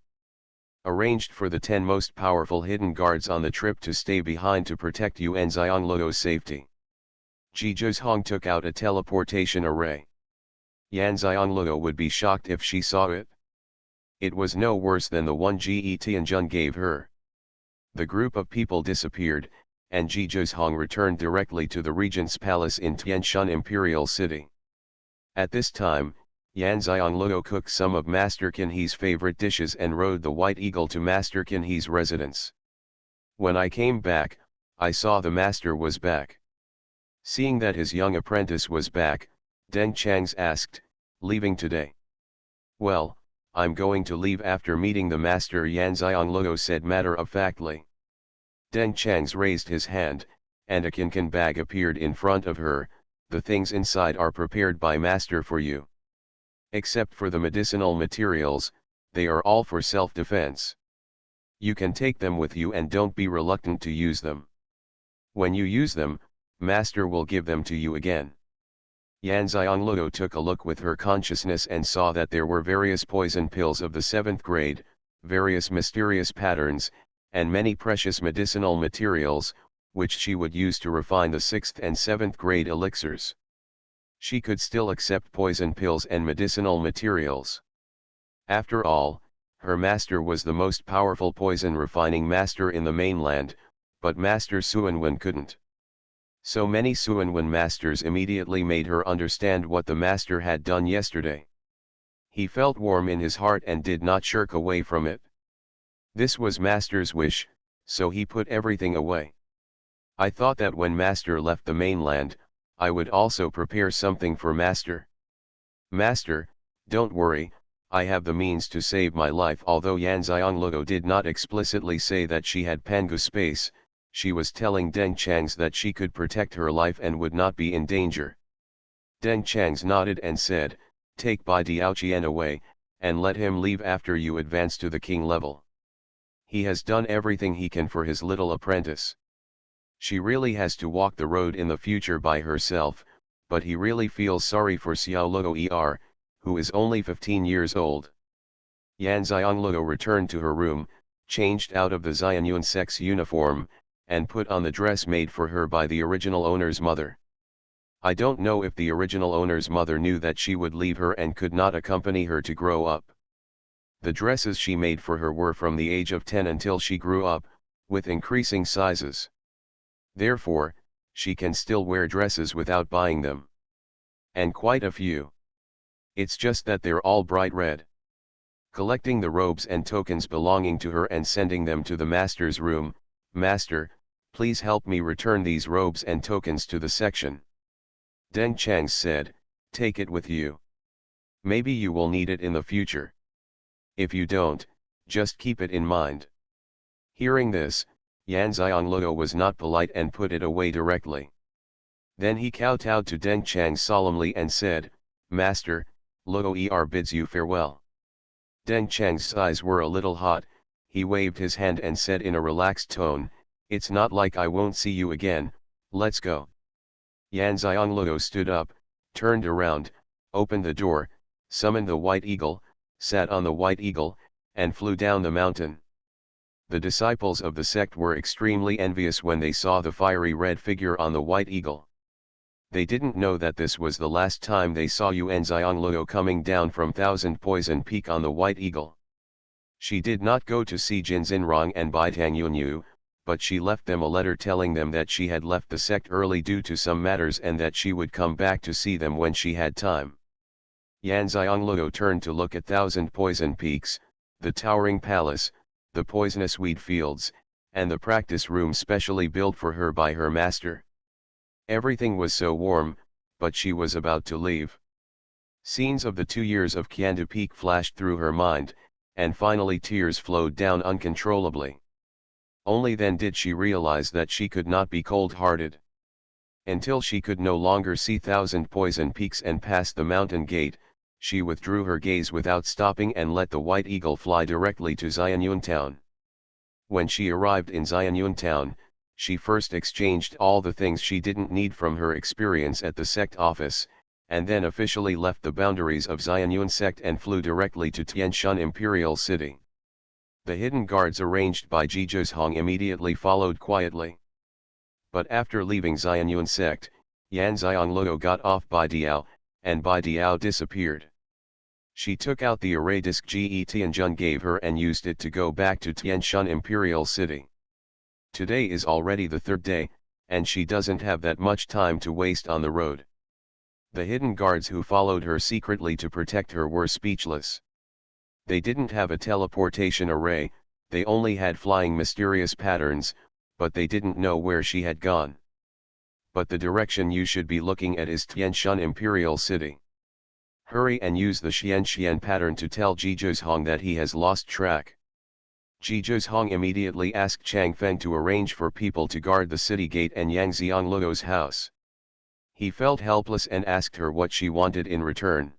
Arranged for the 10 most powerful hidden guards on the trip to stay behind to protect Yan Xiongluo's safety. Jizhou Hong took out a teleportation array. Yan Xiongluo would be shocked if she saw it. It was no worse than the one Ge Tianjun gave her. The group of people disappeared, and Jizhou Hong returned directly to the regent's palace in Tianshan Imperial City. At this time, Yan Xiongluo cooked some of Master Qin He's favorite dishes and rode the white eagle to Master Qin He's residence. When I came back, I saw the master was back. Seeing that his young apprentice was back, Deng Chang's asked, leaving today? Well, I'm going to leave after meeting the master, Yan Xiongluo said matter-of-factly. Deng Chang's raised his hand, and a kinkan bag appeared in front of her. The things inside are prepared by master for you. Except for the medicinal materials, they are all for self-defense. You can take them with you and don't be reluctant to use them. When you use them, master will give them to you again. Yan Xiongluo took a look with her consciousness and saw that there were various poison pills of the 7th grade, various mysterious patterns, and many precious medicinal materials, which she would use to refine the 6th and 7th grade elixirs. She could still accept poison pills and medicinal materials. After all, her master was the most powerful poison refining master in the mainland, but Master Xuanhuan couldn't. So many Xuanhuan masters immediately made her understand what the master had done yesterday. He felt warm in his heart and did not shirk away from it. This was master's wish, so he put everything away. I thought that when master left the mainland, I would also prepare something for master. Master, don't worry, I have the means to save my life. Although Xianxia did not explicitly say that she had Pangu space, she was telling Deng Chang's that she could protect her life and would not be in danger. Deng Chang's nodded and said, take Bai Diaoqian away, and let him leave after you advance to the king level. He has done everything he can for his little apprentice. She really has to walk the road in the future by herself, but he really feels sorry for Xiao who is only 15 years old. Xianxia returned to her room, changed out of the Xuanhuan sex uniform, and put on the dress made for her by the original owner's mother. I don't know if the original owner's mother knew that she would leave her and could not accompany her to grow up. The dresses she made for her were from the age of 10 until she grew up, with increasing sizes. Therefore, she can still wear dresses without buying them. And quite a few. It's just that they're all bright red. Collecting the robes and tokens belonging to her and sending them to the master's room. Master, please help me return these robes and tokens to the section. Deng Chang said, take it with you. Maybe you will need it in the future. If you don't, just keep it in mind. Hearing this, Xianxia was not polite and put it away directly. Then he kowtowed to Deng Chang solemnly and said, Master, Luo bids you farewell. Deng Chang's eyes were a little hot, he waved his hand and said in a relaxed tone, it's not like I won't see you again, let's go. Xianxia stood up, turned around, opened the door, summoned the white eagle, sat on the white eagle, and flew down the mountain. The disciples of the sect were extremely envious when they saw the fiery red figure on the white eagle. They didn't know that this was the last time they saw Yuanxiang coming down from Thousand Poison Peak on the white eagle. She did not go to see Jinzinrong and Baitang Yunyu, but she left them a letter telling them that she had left the sect early due to some matters and that she would come back to see them when she had time. Yanxiang turned to look at Thousand Poison Peaks, the towering palace, the poisonous weed fields, and the practice room specially built for her by her master. Everything was so warm, but she was about to leave. Scenes of the 2 years of Qiandu Peak flashed through her mind, and finally tears flowed down uncontrollably. Only then did she realize that she could not be cold-hearted. Until she could no longer see Thousand Poison Peaks and pass the mountain gate, she withdrew her gaze without stopping and let the white eagle fly directly to Xianyun town. When she arrived in Xianyun town, she first exchanged all the things she didn't need from her experience at the sect office, and then officially left the boundaries of Xianyun sect and flew directly to Tianshan Imperial City. The hidden guards arranged by Jizhong immediately followed quietly. But after leaving Xianyun sect, Yanxiang got off Bai Diao, and Bai Diao disappeared. She took out the array disk Ge Tianjun gave her and used it to go back to Tianshan Imperial City. Today is already the 3rd day, and she doesn't have that much time to waste on the road. The hidden guards who followed her secretly to protect her were speechless. They didn't have a teleportation array, they only had flying mysterious patterns, but they didn't know where she had gone. But the direction you should be looking at is Tianshan Imperial City. Hurry and use the Xianxian pattern to tell Jizhong that he has lost track. Jizhong immediately asked Chang Feng to arrange for people to guard the city gate and Yanxiang house. He felt helpless and asked her what she wanted in return.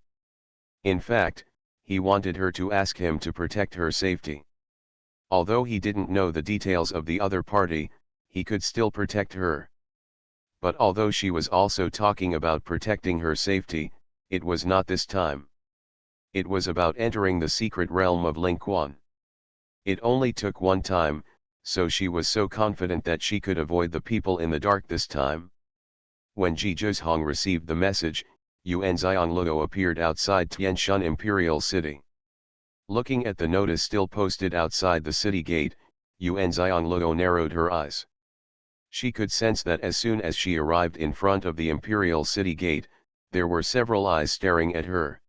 In fact, he wanted her to ask him to protect her safety. Although he didn't know the details of the other party, he could still protect her. But although she was also talking about protecting her safety, it was not this time. It was about entering the secret realm of Lingquan. It only took one time, so she was so confident that she could avoid the people in the dark this time. When Jizhong received the message, Yuan Xianglou appeared outside Tianshan Imperial City. Looking at the notice still posted outside the city gate, Yuan Xianglou narrowed her eyes. She could sense that as soon as she arrived in front of the Imperial City gate, there were several eyes staring at her.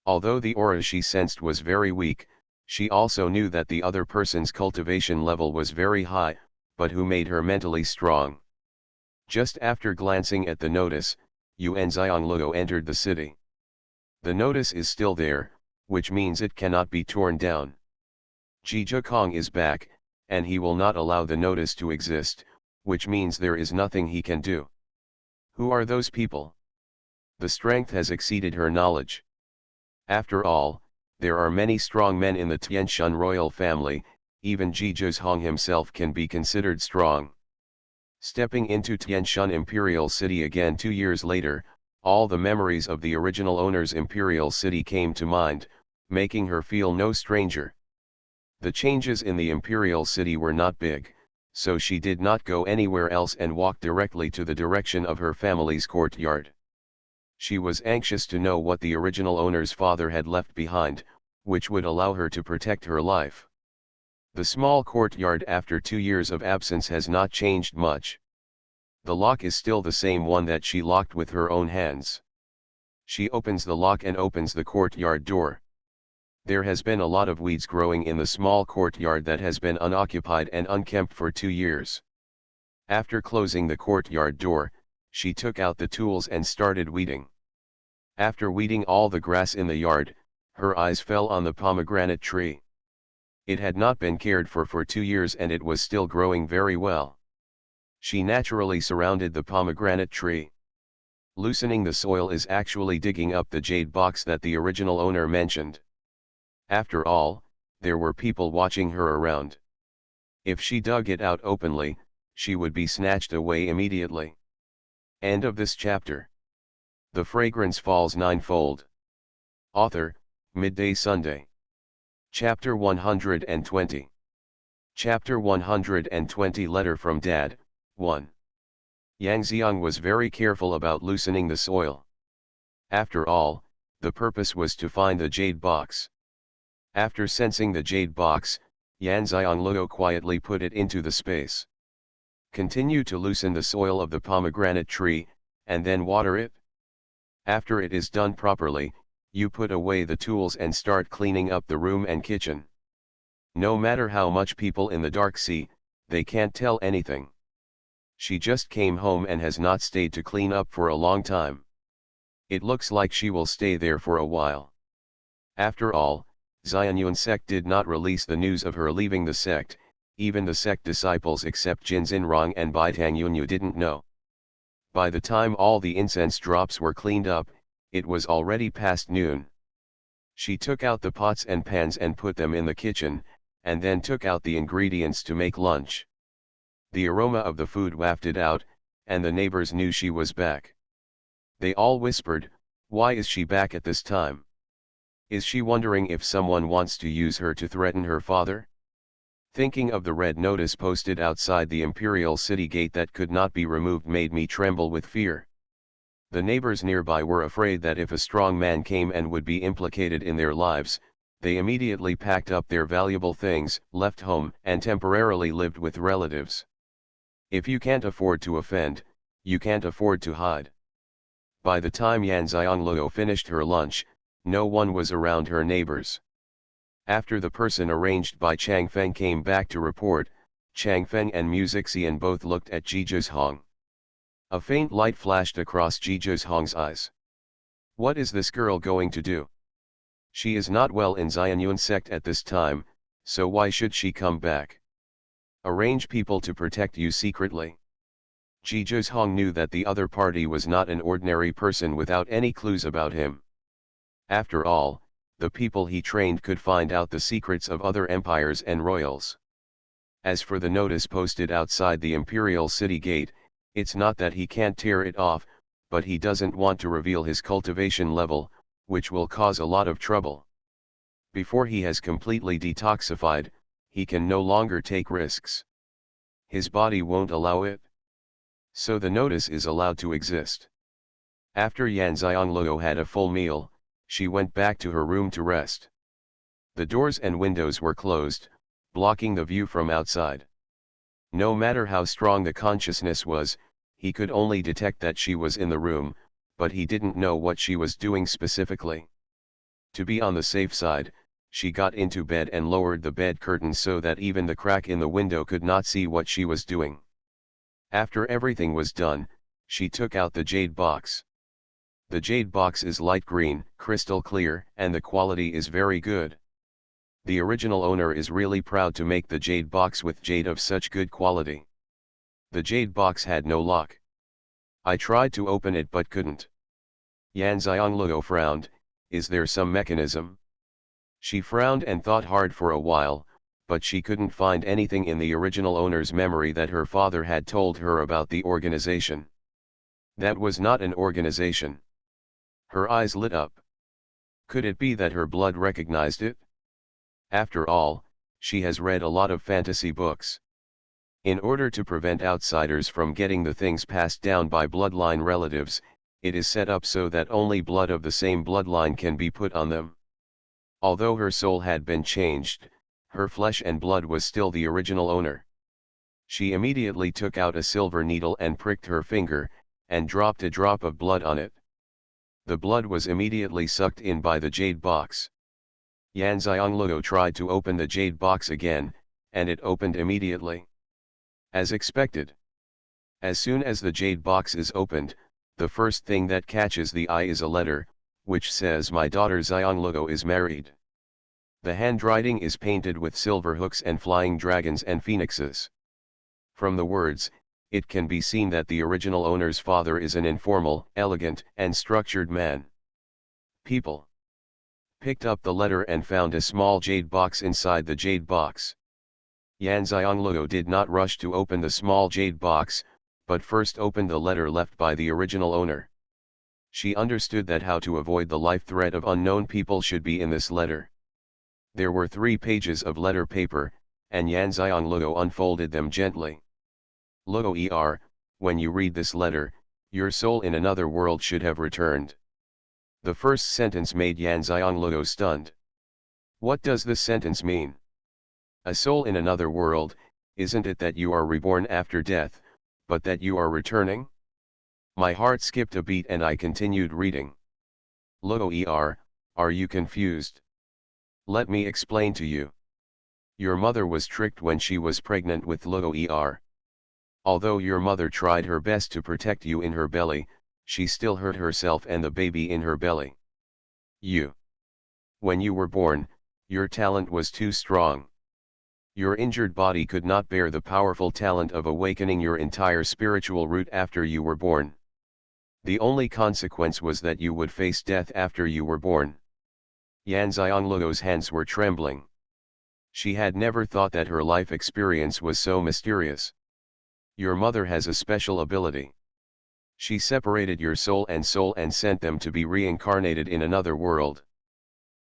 Although the aura she sensed was very weak, she also knew that the other person's cultivation level was very high, but who made her mentally strong. Just after glancing at the notice, Yuan Xianglou entered the city. The notice is still there, which means it cannot be torn down. Jija Kong is back, and he will not allow the notice to exist, which means there is nothing he can do. Who are those people? The strength has exceeded her knowledge. After all, there are many strong men in the Tianshan royal family, even Jija Hong himself can be considered strong. Stepping into Tianshan Imperial City again 2 years later, all the memories of the original owner's Imperial City came to mind, making her feel no stranger. The changes in the Imperial City were not big, so she did not go anywhere else and walked directly to the direction of her family's courtyard. She was anxious to know what the original owner's father had left behind, which would allow her to protect her life. The small courtyard after 2 years of absence has not changed much. The lock is still the same one that she locked with her own hands. She opens the lock and opens the courtyard door. There has been a lot of weeds growing in the small courtyard that has been unoccupied and unkempt for 2 years. After closing the courtyard door, she took out the tools and started weeding. After weeding all the grass in the yard, her eyes fell on the pomegranate tree. It had not been cared for 2 years and it was still growing very well. She naturally surrounded the pomegranate tree. Loosening the soil is actually digging up the jade box that the original owner mentioned. After all, there were people watching her around. If she dug it out openly, she would be snatched away immediately. End of this chapter. The Fragrance Falls Ninefold. Author, Midday Sunday. Chapter 120. Chapter 120 Letter from Dad, 1. Yang Xiang was very careful about loosening the soil. After all, the purpose was to find the jade box. After sensing the jade box, Yan Xianglou quietly put it into the space. Continue to loosen the soil of the pomegranate tree, and then water it. After it is done properly, you put away the tools and start cleaning up the room and kitchen. No matter how much people in the dark see, they can't tell anything. She just came home and has not stayed to clean up for a long time. It looks like she will stay there for a while. After all, Xuanhuan sect did not release the news of her leaving the sect, even the sect disciples except Jin Xinrong and Bai Tangyunyu didn't know. By the time all the incense drops were cleaned up, it was already past noon. She took out the pots and pans and put them in the kitchen, and then took out the ingredients to make lunch. The aroma of the food wafted out, and the neighbors knew she was back. They all whispered, "Why is she back at this time? Is she wondering if someone wants to use her to threaten her father?" Thinking of the red notice posted outside the Imperial City gate that could not be removed made me tremble with fear. The neighbors nearby were afraid that if a strong man came and would be implicated in their lives, they immediately packed up their valuable things, left home, and temporarily lived with relatives. If you can't afford to offend, you can't afford to hide. By the time Yan Xianglou finished her lunch, no one was around her neighbors. After the person arranged by Chang Feng came back to report, Chang Feng and Xian both looked at Jija Hong. A faint light flashed across Jija Hong's eyes. What is this girl going to do? She is not well in Xuanhuan sect at this time, so why should she come back? Arrange people to protect you secretly. Jija Hong knew that the other party was not an ordinary person without any clues about him. After all, the people he trained could find out the secrets of other empires and royals. As for the notice posted outside the Imperial City gate, it's not that he can't tear it off, but he doesn't want to reveal his cultivation level, which will cause a lot of trouble. Before he has completely detoxified, he can no longer take risks. His body won't allow it. So the notice is allowed to exist. After Yan Xianglou had a full meal, she went back to her room to rest. The doors and windows were closed, blocking the view from outside. No matter how strong the consciousness was, he could only detect that she was in the room, but he didn't know what she was doing specifically. To be on the safe side, she got into bed and lowered the bed curtains so that even the crack in the window could not see what she was doing. After everything was done, she took out the jade box. The jade box is light green, crystal clear, and the quality is very good. The original owner is really proud to make the jade box with jade of such good quality. The jade box had no lock. I tried to open it but couldn't. Yan Xianglou frowned. Is there some mechanism? She frowned and thought hard for a while, but she couldn't find anything in the original owner's memory that her father had told her about the organization. That was not an organization. Her eyes lit up. Could it be that her blood recognized it? After all, she has read a lot of fantasy books. In order to prevent outsiders from getting the things passed down by bloodline relatives, it is set up so that only blood of the same bloodline can be put on them. Although her soul had been changed, her flesh and blood was still the original owner. She immediately took out a silver needle and pricked her finger, and dropped a drop of blood on it. The blood was immediately sucked in by the jade box. Yan Xianglou tried to open the jade box again, and it opened immediately. As expected. As soon as the jade box is opened, the first thing that catches the eye is a letter, which says my daughter Xianglou is married. The handwriting is painted with silver hooks and flying dragons and phoenixes. From the words, it can be seen that the original owner's father is an informal, elegant, and structured man. People picked up the letter and found a small jade box inside the jade box. Yan Xianglou did not rush to open the small jade box, but first opened the letter left by the original owner. She understood that how to avoid the life threat of unknown people should be in this letter. There were 3 pages of letter paper, and Yan Xianglou unfolded them gently. Loer, when you read this letter, your soul in another world should have returned. The first sentence made Yan Xianglou stunned. What does this sentence mean? A soul in another world, isn't it that you are reborn after death, but that you are returning? My heart skipped a beat and I continued reading. Loer, are you confused? Let me explain to you. Your mother was tricked when she was pregnant with Loer. Although your mother tried her best to protect you in her belly, she still hurt herself and the baby in her belly. When you were born, your talent was too strong. Your injured body could not bear the powerful talent of awakening your entire spiritual root after you were born. The only consequence was that you would face death after you were born. Yan Xianglou's hands were trembling. She had never thought that her life experience was so mysterious. Your mother has a special ability. She separated your soul and sent them to be reincarnated in another world.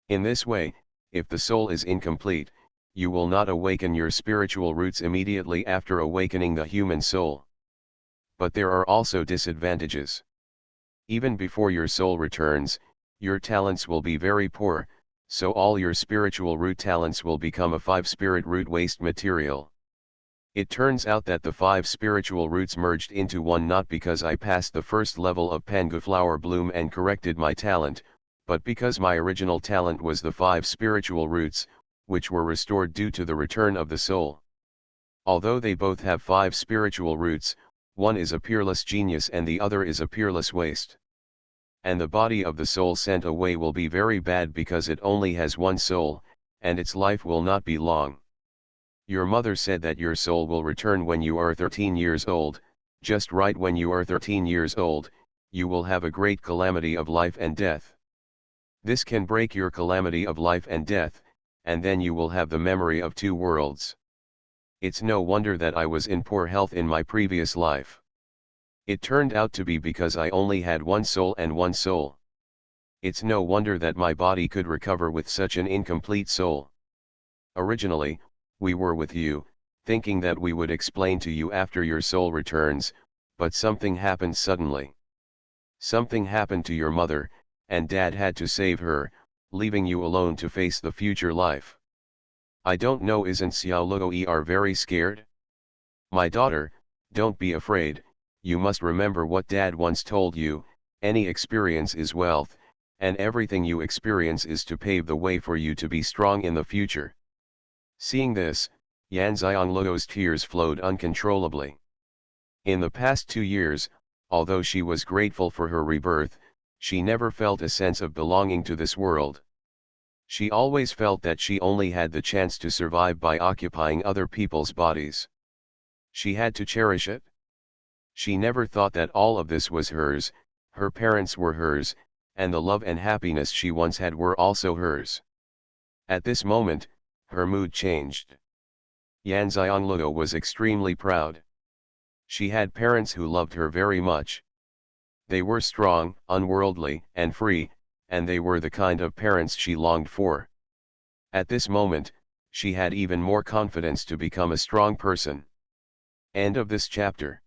In this way, if the soul is incomplete, you will not awaken your spiritual roots immediately after awakening the human soul. But there are also disadvantages. Even before your soul returns, your talents will be very poor, so all your spiritual root talents will become a 5 spirit root waste material. It turns out that the 5 spiritual roots merged into one not because I passed the first level of Pangu flower bloom and corrected my talent, but because my original talent was the 5 spiritual roots, which were restored due to the return of the soul. Although they both have 5 spiritual roots, one is a peerless genius and the other is a peerless waste. And the body of the soul sent away will be very bad because it only has one soul, and its life will not be long. Your mother said that your soul will return when you are 13 years old, just right when you are 13 years old, you will have a great calamity of life and death. This can break your calamity of life and death, and then you will have the memory of 2 worlds. It's no wonder that I was in poor health in my previous life. It turned out to be because I only had one soul and one soul. It's no wonder that my body could recover with such an incomplete soul. Originally, we were with you, thinking that we would explain to you after your soul returns, but something happened suddenly. Something happened to your mother, and dad had to save her, leaving you alone to face the future life. I don't know, isn't Xiao very scared? My daughter, don't be afraid, you must remember what dad once told you, any experience is wealth, and everything you experience is to pave the way for you to be strong in the future. Seeing this, Yan Xiangluo's tears flowed uncontrollably. In the past 2 years, although she was grateful for her rebirth, she never felt a sense of belonging to this world. She always felt that she only had the chance to survive by occupying other people's bodies. She had to cherish it. She never thought that all of this was hers, her parents were hers, and the love and happiness she once had were also hers. At this moment, her mood changed. Yan Xiangluo was extremely proud. She had parents who loved her very much. They were strong, unworldly, and free, and they were the kind of parents she longed for. At this moment, she had even more confidence to become a strong person. End of this chapter.